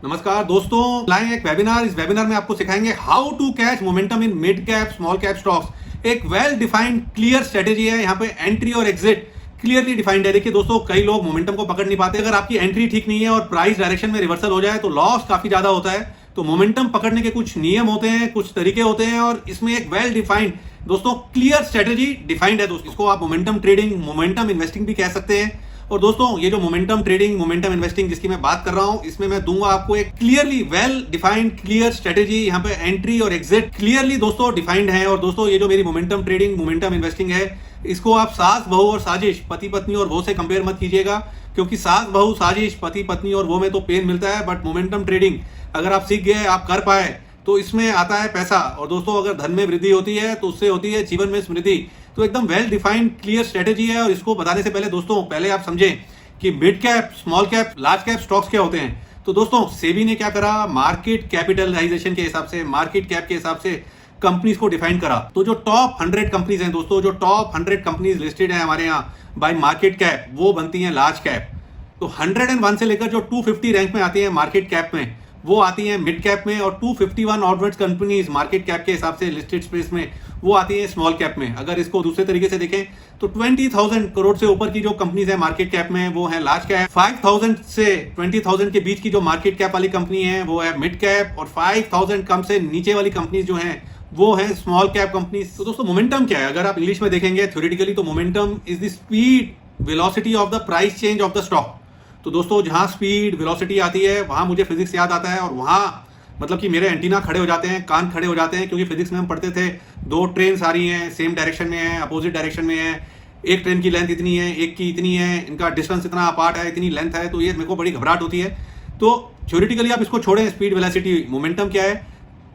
नमस्कार दोस्तों, लाए एक वेबिनार। इस वेबिनार में आपको सिखाएंगे how to catch momentum in mid cap small cap stocks. एक वेल डिफाइंड क्लियर स्ट्रेटेजी है। यहाँ पे एंट्री और एग्जिट क्लियरली डिफाइंड है। देखिए दोस्तों, कई लोग मोमेंटम को पकड़ नहीं पाते। अगर आपकी एंट्री ठीक नहीं है और प्राइस डायरेक्शन में रिवर्सल हो जाए तो लॉस काफी ज्यादा होता है। तो मोमेंटम पकड़ने के कुछ नियम होते हैं, कुछ तरीके होते हैं और इसमें एक वेल डिफाइंड दोस्तों क्लियर स्ट्रेटेजी डिफाइंड है। दोस्तों, इसको आप मोमेंटम ट्रेडिंग, मोमेंटम इन्वेस्टिंग भी कह सकते हैं। और दोस्तों, ये जो मोमेंटम ट्रेडिंग, मोमेंटम इन्वेस्टिंग जिसकी मैं बात कर रहा हूं, इसमें मैं दूंगा आपको एक clearly well defined clear strategy. यहाँ पे एंट्री और एग्जिट क्लियरली दोस्तों डिफाइंड है। और दोस्तों, ये जो मेरी मोमेंटम ट्रेडिंग, मोमेंटम इन्वेस्टिंग है, इसको आप सास बहू और साजिश, पति पत्नी और वो से कंपेयर मत कीजिएगा, क्योंकि सास बहू, साजिश, पति पत्नी और वो में तो पेन मिलता है, बट मोमेंटम ट्रेडिंग अगर आप सीख गए, आप कर पाए, तो इसमें आता है पैसा। और दोस्तों, अगर धन में वृद्धि होती है तो उससे होती है जीवन में समृद्धि। तो एकदम वेल डिफाइंड क्लियर स्ट्रेटेजी है। और इसको बताने से पहले दोस्तों, पहले आप समझें कि mid cap, small cap, large cap stocks क्या होते हैं। तो दोस्तों, सेबी ने क्या करा, मार्केट कैपिटलाइजेशन के हिसाब से, मार्केट कैप के हिसाब से कंपनीज को डिफाइन करा। तो जो टॉप 100 कंपनीज हैं दोस्तों, जो टॉप 100 कंपनीज लिस्टेड है हमारे यहाँ बाय मार्केट कैप, वो बनती हैं लार्ज कैप। तो 101 से लेकर जो 250 रैंक में आती है मार्केट कैप में, वो आती है मिड कैप में। और 251 ऑनवर्ड्स कंपनीज मार्केट कैप के हिसाब से लिस्टेड स्पेस में, वो आती है स्मॉल कैप में। अगर इसको दूसरे तरीके से देखें तो 20,000 करोड़ से ऊपर की जो कंपनीज है मार्केट कैप में, वो है लार्ज कैप। 5,000 से 20,000 के बीच की जो मार्केट कैप वाली कंपनी है, वो है मिड कैप। और 5,000 कम से नीचे वाली कंपनीज जो है, वो है स्मॉल कैप कंपनीज। तो दोस्तों, मोमेंटम क्या है? अगर आप इंग्लिश में देखेंगे थ्योरेटिकली, तो momentum is the speed, velocity of the price change of the stock. तो दोस्तों, जहां स्पीड, वेलोसिटी आती है, वहां मुझे फिजिक्स याद आता है। और वहां मतलब कि मेरे एंटीना खड़े हो जाते हैं, कान खड़े हो जाते हैं, क्योंकि फिजिक्स में हम पढ़ते थे दो ट्रेन आ रही हैं, सेम डायरेक्शन में है, अपोजिट डायरेक्शन में है, एक ट्रेन की लेंथ इतनी है, एक की इतनी है, इनका डिस्टेंस इतना अपार्ट है, इतनी लेंथ है। तो ये मेरे को बड़ी घबराहट होती है। तो थ्योरेटिकली आप इसको छोड़ें, स्पीड, वेलोसिटी। मोमेंटम क्या है?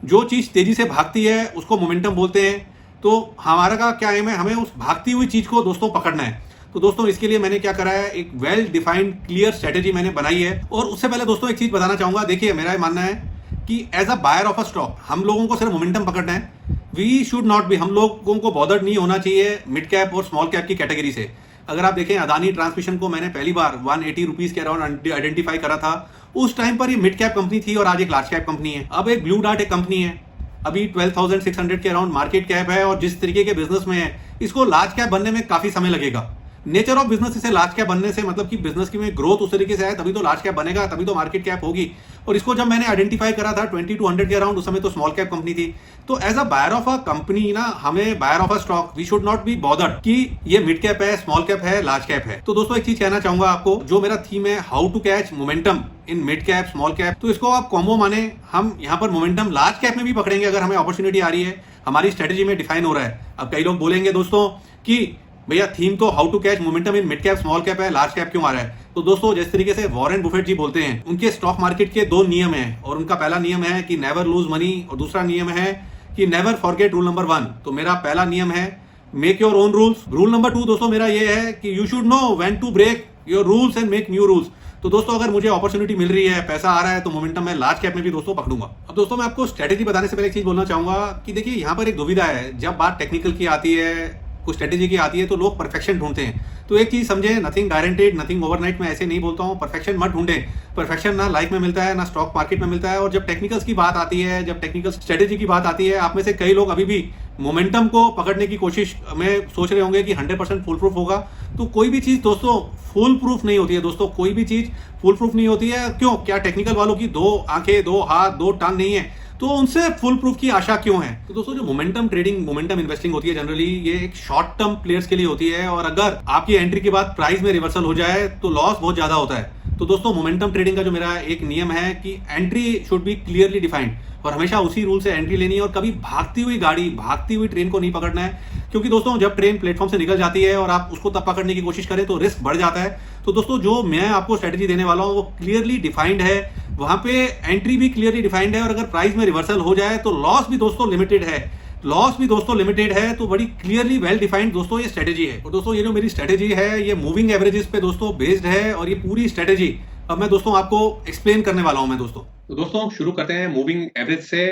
जो चीज तेजी से भागती है उसको मोमेंटम बोलते हैं। तो हमारा का क्या एम है? हमें उस भागती हुई चीज को दोस्तों पकड़ना है। तो दोस्तों, इसके लिए मैंने क्या करा है, एक वेल डिफाइंड क्लियर स्ट्रेटेजी मैंने बनाई है। और उससे पहले दोस्तों, एक चीज बताना चाहूंगा। देखिए, मेरा मानना है कि as a buyer of a stock, हम लोगों को सिर्फ मोमेंटम पकड़ना है। वी शुड नॉट बी, हम लोगों को बॉदर्ड नहीं होना चाहिए मिड कैप और स्मॉल कैप की कैटेगरी से। अगर आप देखें, अदानी ट्रांसमिशन को मैंने पहली बार 180 रुपीज के अराउंड आइडेंटिफाई करा था। उस टाइम पर ये मिड कैप कंपनी थी और आज एक लार्ज कैप कंपनी है। अब एक ब्लू डार्ट एक कंपनी है, अभी 12,600 के अराउंड मार्केट कैप है। और जिस तरीके के बिजनेस में है, इसको लार्ज कैप बनने में काफी समय लगेगा। नेचर ऑफ बिजनेस इसे लार्ज कैप बनने से, मतलब कि बिजनेस की में ग्रोथ उस तरीके से है, तभी तो लार्ज कैप बनेगा, तभी तो मार्केट कैप होगी। और इसको जब मैंने आइडेंटिफाई करा था 20 to 100 के अराउंड, उस समय तो स्मॉल कैप कंपनी थी। तो as a buyer of a company ना, हमें buyer of a stock, we should not be bothered कि ये मिड कैप है, स्मॉल कैप है, लार्ज कैप है। तो दोस्तों, एक चीज कहना चाहूंगा आपको, जो मेरा थीम है how to catch momentum in mid cap, small cap, तो इसको आप कॉम्बो माने। हम यहाँ पर मोमेंटम लार्ज कैप में भी पकड़ेंगे अगर हमें अपॉर्चुनिटी आ रही है, हमारी स्ट्रेटेजी में डिफाइन हो रहा है। अब कई लोग बोलेंगे दोस्तों कि भैया थीम तो how to catch momentum in mid cap, small cap है, लार्ज कैप क्यों आ रहा है? तो दोस्तों, जिस तरीके से वॉरेन बुफेट जी बोलते हैं, उनके स्टॉक मार्केट के दो नियम हैं। और उनका पहला नियम है कि नेवर लूज मनी, और दूसरा नियम है कि नेवर फॉरगेट रूल नंबर 1। तो मेरा पहला नियम है make your own rules. Rule number 2 दोस्तों मेरा ये है कि you should know when to break your rules and make new rules. तो दोस्तों, अगर मुझे अपॉर्चुनिटी मिल रही है, पैसा आ रहा है, तो मोमेंटम मैं लार्ज कैप में भी दोस्तों पकड़ूंगा। अब दोस्तों, मैं आपको स्ट्रेटेजी बताने से पहले एक चीज बोलना चाहूंगा कि देखिए, यहाँ पर एक दुविधा है। जब बात टेक्निकल की आती है, कुछ स्ट्रेटेजी की आती है, तो लोग परफेक्शन ढूंढते हैं। तो एक चीज समझे, नथिंग गारंटेड, नथिंग ओवरनाइट। मैं ऐसे नहीं बोलता हूँ परफेक्शन मत ढूंढें। परफेक्शन ना लाइफ में मिलता है, ना स्टॉक मार्केट में मिलता है। और जब टेक्निकल्स की बात आती है, जब टेक्निकल स्ट्रेटेजी की बात आती है, आप में से कई लोग अभी भी मोमेंटम को पकड़ने की कोशिश में सोच रहे होंगे कि 100% फुल प्रूफ होगा। तो कोई भी चीज दोस्तों फुल प्रूफ नहीं होती है। दोस्तों, कोई भी चीज फुल प्रूफ नहीं होती है। क्यों? क्या टेक्निकल वालों की 2 आंखें, 2 हाथ, 2 टांग नहीं है? तो उनसे फुल प्रूफ की आशा क्यों है? तो दोस्तों, जो मोमेंटम ट्रेडिंग, मोमेंटम इन्वेस्टिंग होती है, जनरली ये एक शॉर्ट टर्म प्लेयर्स के लिए होती है। और अगर आपकी एंट्री के बाद प्राइस में रिवर्सल हो जाए तो लॉस बहुत ज्यादा होता है। तो दोस्तों, मोमेंटम ट्रेडिंग का जो मेरा एक नियम है कि entry should be clearly defined, और हमेशा उसी रूल से एंट्री लेनी है। और कभी भागती हुई गाड़ी, भागती हुई ट्रेन को नहीं पकड़ना है। क्योंकि दोस्तों, जब ट्रेन प्लेटफॉर्म से निकल जाती है और आप उसको तब पकड़ने की कोशिश करें तो रिस्क बढ़ जाता है। तो दोस्तों, जो मैं आपको स्ट्रेटेजी देने वाला हूं, वो क्लियरली डिफाइंड है। वहां पे एंट्री भी क्लियरली डिफाइंड है। और अगर प्राइस में रिवर्सल हो जाए तो लॉस भी दोस्तों लिमिटेड है। लॉस भी दोस्तों लिमिटेड है। तो बड़ी क्लियरली वेल डिफाइंड दोस्तों ये स्ट्रेटेजी है। और दोस्तों, ये जो मेरी स्ट्रेटेजी है, ये मूविंग एवरेजेस पे दोस्तों बेस्ड है। और ये पूरी स्ट्रेटेजी अब मैं दोस्तों आपको एक्सप्लेन करने वाला हूं मैं दोस्तों। तो दोस्तों, शुरू करते हैं मूविंग एवरेज से।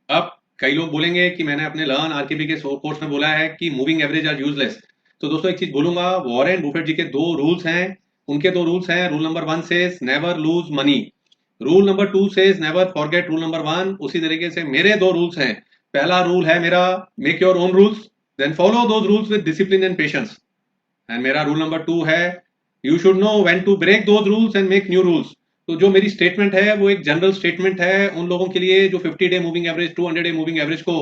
अब कई लोग बोलेंगे कि मैंने अपने लर्न आरकेबी के कोर्स में बोला है कि मूविंग एवरेज आर यूजलेस। तो दोस्तों, एक चीज बोलूंगा, वॉरेन बुफेट जी के 2 रूल्स हैं। उनके 2 रूल्स हैं। रूल नंबर 1 से never lose money. Rule number 2 says never forget rule number 1। उसी तरीके से मेरे 2 रूल्स हैं। पहला रूल है मेरा, make your own rules, then follow those rules with discipline and patience. And मेरा रूल नंबर 2 है, you should know when to break those rules and make new rules. तो जो मेरी स्टेटमेंट है वो एक जनरल स्टेटमेंट है उन लोगों के लिए जो 50 day moving average, 200 day moving average को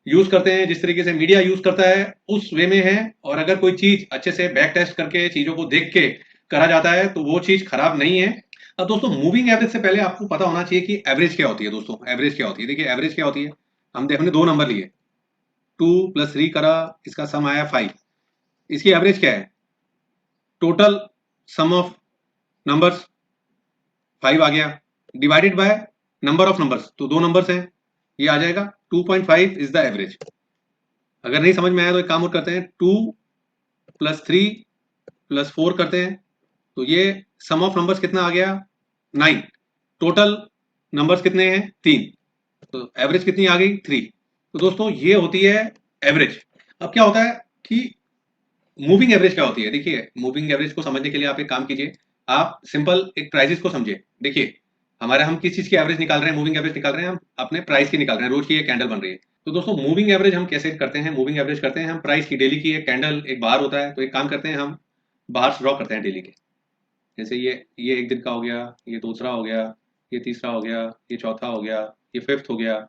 यूज करते हैं, जिस तरीके से मीडिया यूज करता है उस वे में है। और अगर कोई चीज अच्छे से बैक टेस्ट करके चीजों को देख के करा जाता है तो वो चीज खराब नहीं है। अब दोस्तों मूविंग एवरेज से पहले आपको पता होना चाहिए कि एवरेज क्या होती है। दोस्तों एवरेज क्या होती है, देखिए एवरेज क्या होती है। हमने 2 नंबर लिए, 2 + 3 करा, इसका सम आया 5। इसकी एवरेज क्या है, टोटल सम ऑफ नंबर्स 5 आ गया, divided by number of numbers, तो 2 नंबर्स हैं, ये आ जाएगा 2.5 इज द एवरेज। अगर नहीं समझ में आया तो एक काम और करते हैं, 2 + 3 + 4 करते हैं, तो ये सम ऑफ नंबर्स कितना आ गया, 9। टोटल नंबर्स कितने हैं, 3, तो एवरेज कितनी आ गई, 3। तो दोस्तों ये होती है एवरेज। अब क्या होता है कि मूविंग एवरेज क्या होती है, देखिए मूविंग एवरेज को समझने के लिए आप एक काम कीजिए, आप सिंपल एक प्राइजेस को समझिए। देखिए हमारा, हम किस चीज की एवरेज निकाल रहे हैं, मूविंग एवरेज निकाल रहे हैं, हम अपने प्राइस की निकाल रहे हैं, रोज की एक कैंडल बन रही है। तो दोस्तों मूविंग एवरेज हम कैसे करते हैं, मूविंग एवरेज करते हैं हम प्राइस की, डेली की एक कैंडल एक बार होता है। तो एक काम करते हैं, हम बाहर ड्रॉ करते हैं डेली के, जैसे ये एक दिन का हो गया, ये दूसरा हो गया, ये तीसरा हो गया, ये चौथा हो गया, ये 5th हो गया,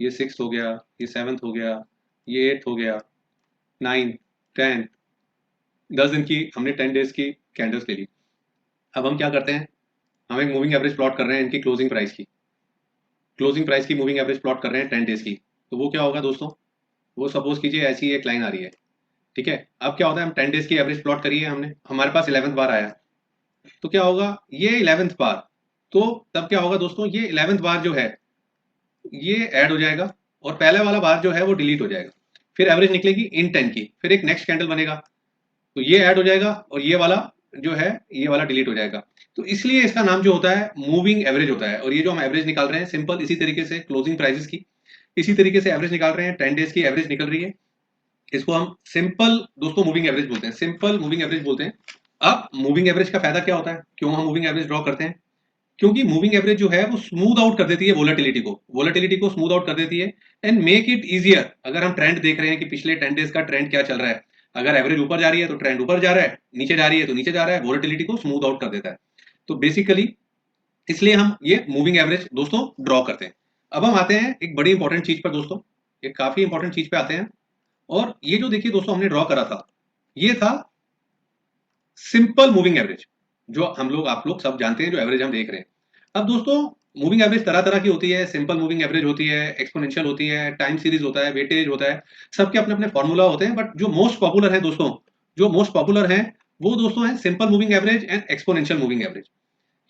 ये 6th हो गया, ये 7th हो गया, ये 8th हो गया, 9, 10, 10 दिन की हमने 10 डेज की कैंडल्स ले ली। अब हम क्या करते हैं, हम एक मूविंग एवरेज प्लॉट कर रहे हैं इनकी क्लोजिंग प्राइस की, क्लोजिंग प्राइस की मूविंग एवरेज प्लॉट कर रहे हैं 10 डेज की। तो वो क्या होगा दोस्तों, वो सपोज कीजिए ऐसी एक लाइन आ रही है, ठीक है। अब क्या होता है, हम 10 डेज की एवरेज प्लॉट करिए हमने, हमारे पास 11th बार आया, तो क्या होगा, ये 11th बार, तो तब क्या होगा दोस्तों, ये 11th बार जो है ये ऐड हो जाएगा और पहले वाला बार जो है वो डिलीट हो जाएगा। फिर एवरेज निकलेगी इन 10 की, फिर एक नेक्स्ट कैंडल बनेगा, तो ये ऐड हो जाएगा और ये वाला जो है ये वाला डिलीट हो जाएगा। तो इसलिए इसका नाम जो होता है मूविंग एवरेज होता है। और ये जो हम एवरेज निकाल रहे हैं सिंपल इसी तरीके से क्लोजिंग प्राइसेस की, इसी तरीके से एवरेज निकाल रहे हैं, 10 डेज की एवरेज निकल रही है, इसको हम सिंपल दोस्तों मूविंग एवरेज बोलते हैं, सिंपल मूविंग एवरेज बोलते हैं। अब मूविंग एवरेज का फायदा क्या होता है, क्यों हम मूविंग एवरेज ड्रॉ करते हैं, क्योंकि मूविंग एवरेज जो है वो स्मूथ आउट कर देती है वोलेटिलिटी को स्मूथ आउट कर देती है एंड मेक इट इजियर। अगर हम ट्रेंड देख रहे हैं कि पिछले 10 डेज का ट्रेंड क्या चल रहा है, अगर एवरेज ऊपर जा रही है तो ट्रेंड ऊपर जा रहा है, नीचे जा रही है तो नीचे जा रहा है, वोलेटिलिटी को स्मूथ आउट कर देता है। तो बेसिकली इसलिए हम ये मूविंग एवरेज दोस्तों ड्रॉ करते हैं। अब हम आते हैं एक बड़ी इंपॉर्टेंट चीज पर दोस्तों, एक काफी इंपॉर्टेंट चीज पे आते हैं। और ये जो देखिए दोस्तों हमने ड्रॉ करा था, ये था सिंपल मूविंग एवरेज, जो हम लोग आप लोग सब जानते हैं, जो एवरेज हम देख रहे हैं। अब दोस्तों मूविंग एवरेज तरह तरह की होती है, सिंपल मूविंग एवरेज होती है, एक्सपोनेंशियल होती है, टाइम सीरीज होता है, वेटेज होता है, सबके अपने अपने फॉर्मूला होते हैं। बट जो मोस्ट पॉपुलर है दोस्तों, जो मोस्ट पॉपुलर है वो दोस्तों है simple moving average and exponential moving average.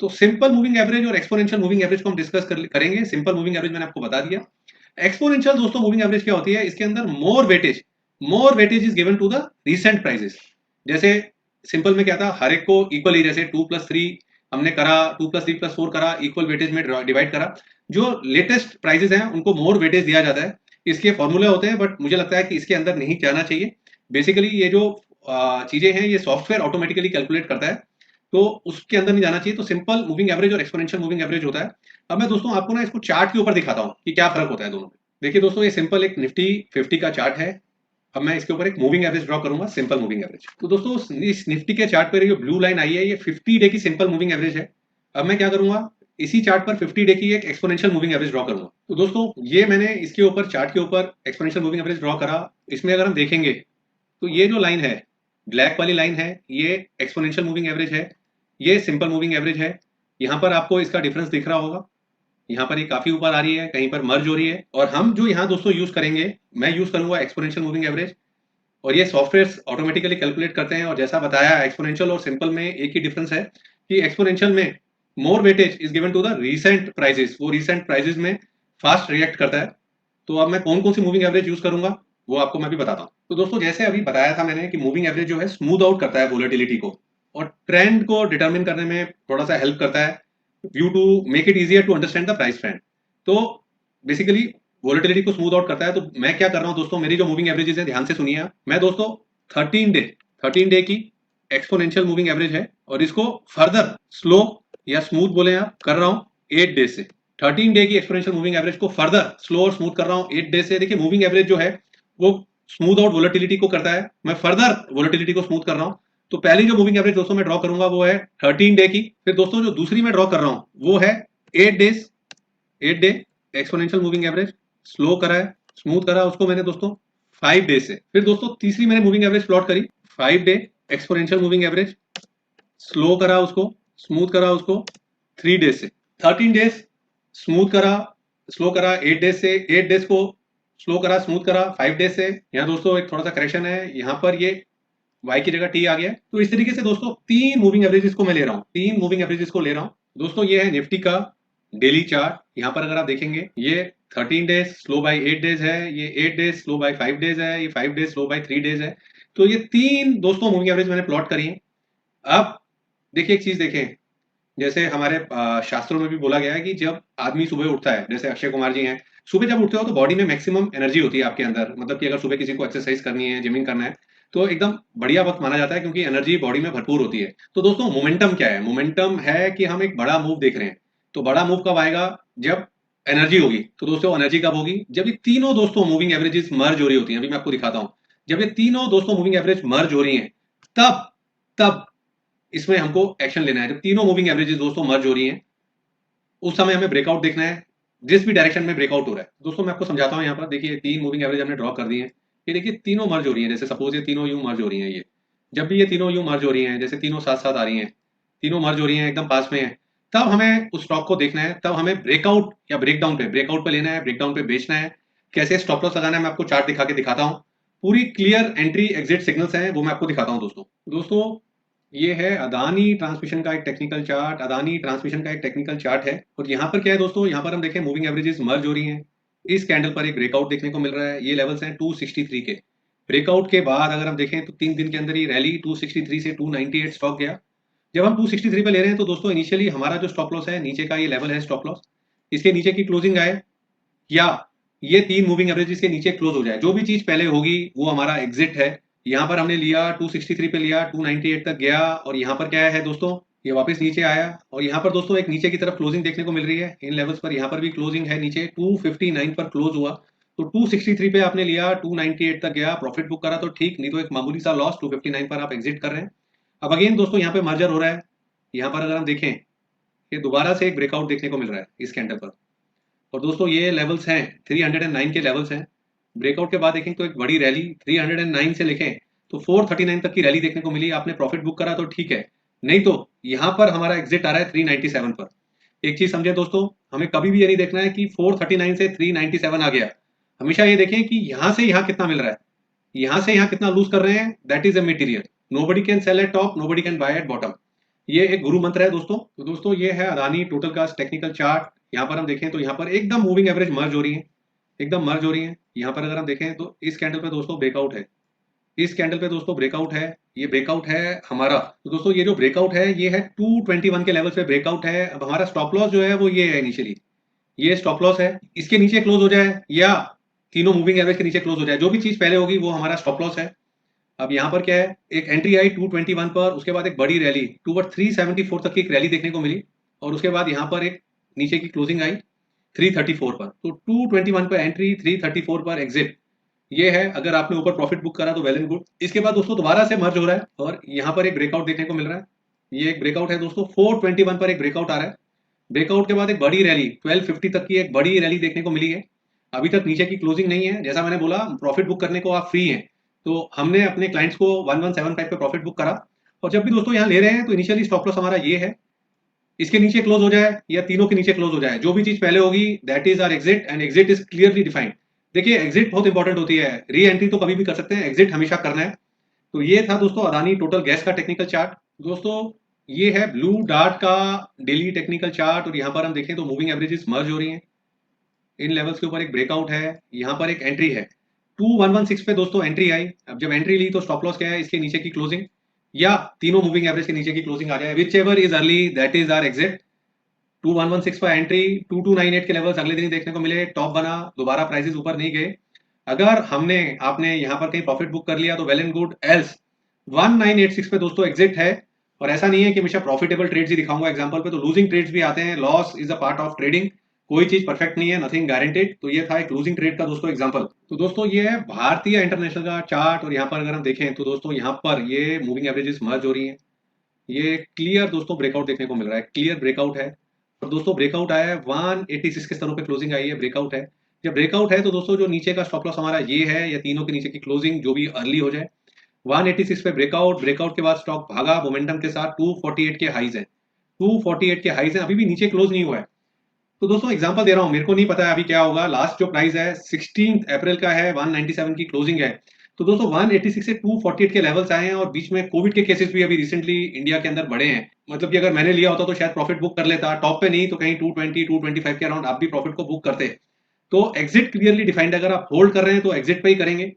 तो सिंपल मूविंग एवरेज और एक्सपोनेंशियल मूविंग एवरेज को हम डिस्कस करेंगे। सिंपल मूविंग एवरेज मैंने आपको बता दिया। एक्सपोनेंशियल दोस्तों मूविंग एवरेज क्या होती है, इसके अंदर more weightage is given to the recent prices. जैसे सिंपल में क्या था, हर एक को इक्वली, जैसे 2 + 3 हमने करा, 2 + 3 + 4 करा, इक्वल वेटेज में डिवाइड करा, जो लेटेस्ट प्राइसेस हैं उनको मोर वेटेज दिया जाता है। इसके फॉर्मूले होते हैं, बट मुझे लगता है कि इसके अंदर नहीं जाना चाहिए। बेसिकली ये जो चीजें हैं ये सॉफ्टवेयर ऑटोमेटिकली कैलकुलेट करता है, तो उसके अंदर नहीं जाना चाहिए। तो सिंपल मूविंग एवरेज और एक्सपोनेंशियल मूविंग एवरेज होता है। अब मैं दोस्तों आपको ना इसको चार्ट के ऊपर दिखाता हूँ कि क्या फर्क होता है दोनों में। देखिए दोस्तों ये सिंपल एक निफ्टी 50 का चार्ट है। अब मैं इसके ऊपर एक मूविंग एवरेज ड्रॉ करूंगा, सिंपल मूविंग एवरेज। तो दोस्तों इस निफ्टी के चार्ट पर जो ब्लू लाइन आई है ये 50 डे की सिंपल मूविंग एवरेज है। अब मैं क्या करूंगा, इसी चार्ट पर 50 डे की एक एक्सपोनेंशियल मूविंग एवरेज ड्रॉ करूंगा। तो दोस्तों ये मैंने इसके ऊपर चार्ट के ऊपर एक्सपोनेंशियल मूविंग एवरेज ड्रॉ करा। इसमें अगर हम देखेंगे तो ये जो लाइन है, ब्लैक वाली लाइन है, ये एक्सपोनेंशियल मूविंग एवरेज है, ये सिंपल मूविंग एवरेज है। यहाँ पर आपको इसका डिफरेंस दिख रहा होगा, यहाँ पर ये काफी ऊपर आ रही है, कहीं पर मर्ज हो रही है। और हम जो यहाँ दोस्तों यूज करेंगे, मैं यूज करूंगा एक्सपोनेंशियल मूविंग एवरेज, और ये सॉफ्टवेयर ऑटोमेटिकली कैलकुलेट करते हैं। और जैसा बताया, एक्सपोनेंशियल और सिंपल में एक ही डिफरेंस है कि एक्सपोनेंशियल में more weightage is given to the recent prices, वो रीसेंट प्राइसेस में फास्ट रिएक्ट करता है। तो अब मैं कौन कौन सी मूविंग एवरेज यूज करूंगा वो आपको मैं भी बताता हूँ। तो दोस्तों जैसे अभी बताया था मैंने कि मूविंग एवरेज जो है स्मूथ आउट करता है वोलेटिलिटी को और ट्रेंड को डिटरमिन करने में थोड़ा सा हेल्प करता है, view to make it easier to understand the price trend. तो बेसिकली वोलेटिलिटी को स्मूथ आउट करता है। तो मैं क्या कर रहा हूं दोस्तों, मेरी जो मूविंग एवरेजेस है ध्यान से सुनिए आप। मैं दोस्तों 13 डे की एक्सपोनेंशियल मूविंग एवरेज है और इसको फर्दर स्लो या स्मूथ बोले आप कर रहा हूं 8 डेज से 13 डे की एक्सपोनेंशियल मूविंग एवरेज को फर्दर स्लो और स्मूथ कर रहा हूं 8 डेज से। देखिए मूविंग एवरेज जो है वो स्मूथ आउट वोलेटिलिटी को करता है, मैं फर्दर वोलेटिलिटी को स्मूथ कर रहा हूं। तो पहली जो मूविंग एवरेज दोस्तों मैं ड्रॉ करूंगा वो है 13 डे की। फिर दोस्तों जो दूसरी मैं ड्रॉ कर रहा हूं वो है 8 days, 8 day exponential moving average slow करा है, स्मूथ करा उसको मैंने दोस्तों 5 डेज से। फिर दोस्तों तीसरी मैंने मूविंग एवरेज प्लॉट करी 5 day exponential moving average, slow करा उसको, स्मूथ करा उसको 3 डेज से। 13 डेज स्मूथ करा, स्लो करा 8 डेज से, 8 डेज को स्लो करा, स्मूथ करा 5 डेज से। यहाँ दोस्तों एक थोड़ा सा करेक्शन है, यहाँ पर ये y की जगह t आ गया। तो इस तरीके से दोस्तों 3 मूविंग एवरेजेस को मैं ले रहा हूँ, 3 मूविंग एवरेजेस को ले रहा हूँ दोस्तों। ये है निफ्टी का डेली चार्ट। यहाँ पर अगर आप देखेंगे ये 13 डेज स्लो बाय 8 डेज है, ये 8 डेज स्लो बाय 5 डेज है, ये 5 डेज स्लो बाय 3 डेज है। तो ये 3 दोस्तों मूविंग एवरेज मैंने प्लॉट करी है। अब देखिए एक चीज देखें, जैसे हमारे शास्त्रों में भी बोला गया है कि जब आदमी सुबह उठता है, जैसे अक्षय कुमार जी हैं, सुबह जब उठते हो तो बॉडी में मैक्सिमम एनर्जी होती है आपके अंदर। मतलब कि अगर सुबह किसी को एक्सरसाइज करनी है, जिमिंग करना है, तो एकदम बढ़िया वक्त माना जाता है क्योंकि एनर्जी बॉडी में भरपूर होती है। तो दोस्तों मोमेंटम क्या है? मोमेंटम है कि हम एक बड़ा मूव देख रहे हैं। तो बड़ा मूव कब आएगा? जब एनर्जी होगी। तो दोस्तों एनर्जी कब होगी? जब ये तीनों दोस्तों मूविंग एवरेजेस मर्ज हो रही होती हैं। अभी मैं आपको दिखाता हूं, जब ये तीनों दोस्तों मूविंग एवरेज मर्ज हो रही हैं, तब तब इसमें हमको एक्शन लेना है। जब तीनों मूविंग एवरेजेस दोस्तों मर्ज हो रही हैं, उस समय हमें ब्रेकआउट देखना है, जिस भी डायरेक्शन में ब्रेकआउट हो रहा है। दोस्तों मैं आपको समझाता हूं। यहाँ पर देखिए 3 मूविंग एवरेज हमने ड्रॉ कर दी है। ये देखिए तीनों मर्ज हो रही हैं। जैसे सपोज ये तीनों यूं मर्ज हो रही हैं, ये जब भी ये तीनों यूं मर्ज हो रही हैं, जैसे तीनों साथ साथ आ रही हैं, तीनों मर्ज हो रही हैं, एकदम पास में है, तब हमें उस स्टॉक को देखना है। तब हमें ब्रेकआउट या ब्रेकआउट पे लेना है, ब्रेकडाउन पे बेचना है। कैसे स्टॉप लॉस लगाना है मैं आपको चार्ट दिखा के दिखाता हूँ। पूरी क्लियर एंट्री एग्जिट सिग्नल्स हैं, वो मैं आपको दिखाता हूँ दोस्तों। दोस्तों ये है अदानी ट्रांसमिशन का एक टेक्निकल चार्ट। अदानी ट्रांसमिशन का एक टेक्निकल चार्ट है। और यहाँ पर क्या है दोस्तों, यहाँ पर हम देखें मूविंग एवरेजेस मर्ज हो रही हैं। इस कैंडल पर एक ब्रेकआउट देखने को मिल रहा है। ये लेवल्स हैं 263 के। ब्रेकआउट के बाद अगर हम देखें तो 3 दिन के अंदर ही रैली 263 से 298 स्टॉक गया। जब हम 263 पे ले रहे हैं तो दोस्तों इनिशियली हमारा जो स्टॉप लॉस है, नीचे का ये लेवल है स्टॉप लॉस, इसके नीचे की क्लोजिंग आए या ये 3 मूविंग एवरेजेस के नीचे क्लोज हो जाए, जो भी चीज पहले होगी वो हमारा एग्जिट है। यहाँ पर हमने लिया 263 पे लिया, 298 तक गया और यहाँ पर क्या है दोस्तों, ये वापस नीचे आया और यहाँ पर दोस्तों एक नीचे की तरफ क्लोजिंग देखने को मिल रही है इन लेवल्स पर। यहाँ पर भी क्लोजिंग है नीचे, 259 पर क्लोज हुआ। तो 263 पे आपने लिया, 298 तक गया, प्रॉफिट बुक करा तो ठीक, नहीं तो एक मामूली सा लॉस। 259 पर आप एग्जिट कर रहे हैं। अब अगेन दोस्तों यहाँ पे मर्जर हो रहा है। यहाँ पर अगर हम देखें, ये दोबारा से एक ब्रेकआउट देखने को मिल रहा है इस कैंडल पर। और दोस्तों ये लेवल्स हैं 309 के लेवल्स हैं। ब्रेकआउट के बाद देखें तो एक बड़ी रैली 309 से लिखें तो 439 तक की रैली देखने को मिली। आपने प्रॉफिट बुक करा तो ठीक है, नहीं तो यहाँ पर हमारा एग्जिट आ रहा है 397 पर। एक चीज समझे दोस्तों, हमें कभी भी ये नहीं देखना है कि 439 से 397 आ गया। हमेशा ये देखें कि यहाँ से यहाँ कितना मिल रहा है, यहाँ से यहाँ कितना लूज कर रहे हैं, that is a material. Nobody can sell eight top, nobody can by at bottom. ये एक गुरु मंत्र है दोस्तों। तो दोस्तों ये है Adani total cast technical chart. यहाँ पर हम देखें तो यहाँ पर एकदम मूविंग एवरेज मर्ज हो रही है, एकदम मर्ज हो रही है। यहाँ पर अगर हम देखें तो इस कैंडल पे दोस्तों ब्रेकआउट है, इस कैंडल पे दोस्तों ब्रेकआउट है, ये ब्रेकआउट है हमारा। तो दोस्तों ये जो ब्रेकआउट है ये है 221 के लेवल पे ब्रेकआउट है। अब हमारा स्टॉप लॉस जो है वो ये है, इनिशियली ये स्टॉप लॉस है, इसके नीचे क्लोज हो जाए या तीनों मूविंग एवरेज के नीचे क्लोज हो जाए, जो भी चीज पहले होगी वो हमारा स्टॉप लॉस है। अब यहाँ पर क्या है, एक एंट्री आई 221 पर, उसके बाद एक बड़ी रैली टूवर्ड 374 तक की एक रैली देखने को मिली और उसके बाद यहाँ पर एक नीचे की क्लोजिंग आई 334 पर। तो 221 पर एंट्री, 334 पर एग्जिट। ये है, अगर आपने ऊपर प्रॉफिट बुक करा तो वेल एंड गुड। इसके बाद दोस्तों दोबारा से मर्ज हो रहा है और यहाँ पर एक ब्रेकआउट देखने को मिल रहा है। ये एक ब्रेकआउट है दोस्तों, 421 पर एक ब्रेकआउट आ रहा है। ब्रेकआउट के बाद एक बड़ी रैली 1250 तक की एक बड़ी रैली देखने को मिली है। अभी तक नीचे की क्लोजिंग नहीं है। जैसा मैंने बोला, प्रॉफिट बुक करने को आप फ्री हैं। तो हमने अपने क्लाइंट्स को 1175 पे प्रॉफिट बुक करा। और जब भी दोस्तों यहाँ ले रहे हैं तो इनिशियली स्टॉप लॉस हमारा ये है, इसके नीचे क्लोज हो जाए या तीनों के नीचे क्लोज हो जाए, जो भी चीज पहले होगी that is our exit and exit is clearly defined. देखिए एग्जिट बहुत इंपॉर्टेंट होती है, री एंट्री तो कभी भी कर सकते हैं, एग्जिट हमेशा करना है। तो ये था दोस्तों अदानी टोटल गैस का टेक्निकल चार्ट। दोस्तों ये है ब्लू डार्ट का डेली टेक्निकल चार्ट और यहाँ पर हम देखें तो मूविंग एवरेजेस मर्ज हो रही हैं। इन लेवल्स के ऊपर एक ब्रेकआउट है, यहाँ पर एक एंट्री है 2116 पे दोस्तों एंट्री आई। अब जब एंट्री ली तो स्टॉप लॉस क्या है, इसके नीचे की क्लोजिंग या तीनों मूविंग एवरेज के नीचे की क्लोजिंग आ जाए, whichever is early that is our exit. 2116 पर एंट्री, 2298 के लेवल्स अगले दिन देखने को मिले, टॉप बना, दोबारा प्राइसेस ऊपर नहीं गए। अगर आपने यहाँ पर कहीं प्रॉफिट बुक कर लिया तो वेल एंड गुड, एल्स 1986 पे दोस्तों एग्जिट है और ऐसा नहीं है कि हमेशा प्रॉफिटेबल ट्रेड्स ही दिखाऊंगा एग्जांपल पे, तो लूजिंग ट्रेड्स भी आते हैं। Loss is a part of trading, कोई चीज परफेक्ट नहीं है, नथिंग गारंटेड। तो ये था एक लूजिंग ट्रेड का दोस्तों एग्जांपल। तो दोस्तों ये है भारतीय इंटरनेशनल का चार्ट, और यहाँ पर अगर हम देखें तो दोस्तों यहाँ पर ये मूविंग एवरेजेस मर्ज हो रही है। ये क्लियर दोस्तों ब्रेकआउट देखने को मिल रहा है, क्लियर ब्रेकआउट है। और दोस्तों ब्रेकआउट आया है 186 के स्तरों पे, क्लोजिंग आई है, ब्रेकआउट है। जब ब्रेकआउट है तो दोस्तों जो नीचे का स्टॉप लॉस हमारा ये है, या तीनों के नीचे की क्लोजिंग जो भी अर्ली हो जाए। 186 पे ब्रेकआउट, ब्रेकआउट के बाद स्टॉक भागा मोमेंटम के साथ, 248 के हाईज है, 248 के हाईज है, अभी भी नीचे क्लोज नहीं हुआ है। तो दोस्तों एग्जांपल दे रहा हूं, मेरे को नहीं पता है अभी क्या होगा। लास्ट जो प्राइस है 16 अप्रैल का है, 197 की क्लोजिंग है। तो दोस्तों 186 से 248 के लेवल्स आए हैं, और बीच में कोविड के केसेस भी अभी रिसेंटली इंडिया के अंदर बढ़े हैं। मतलब कि अगर मैंने लिया होता तो शायद प्रॉफिट बुक कर लेता, टॉप पे नहीं तो कहीं 220 225 के अराउंड आप भी प्रॉफिट को बुक करते। तो एग्जिट क्लियरली डिफाइंड, अगर आप होल्ड कर रहे हैं तो एग्जिट पे ही करेंगे।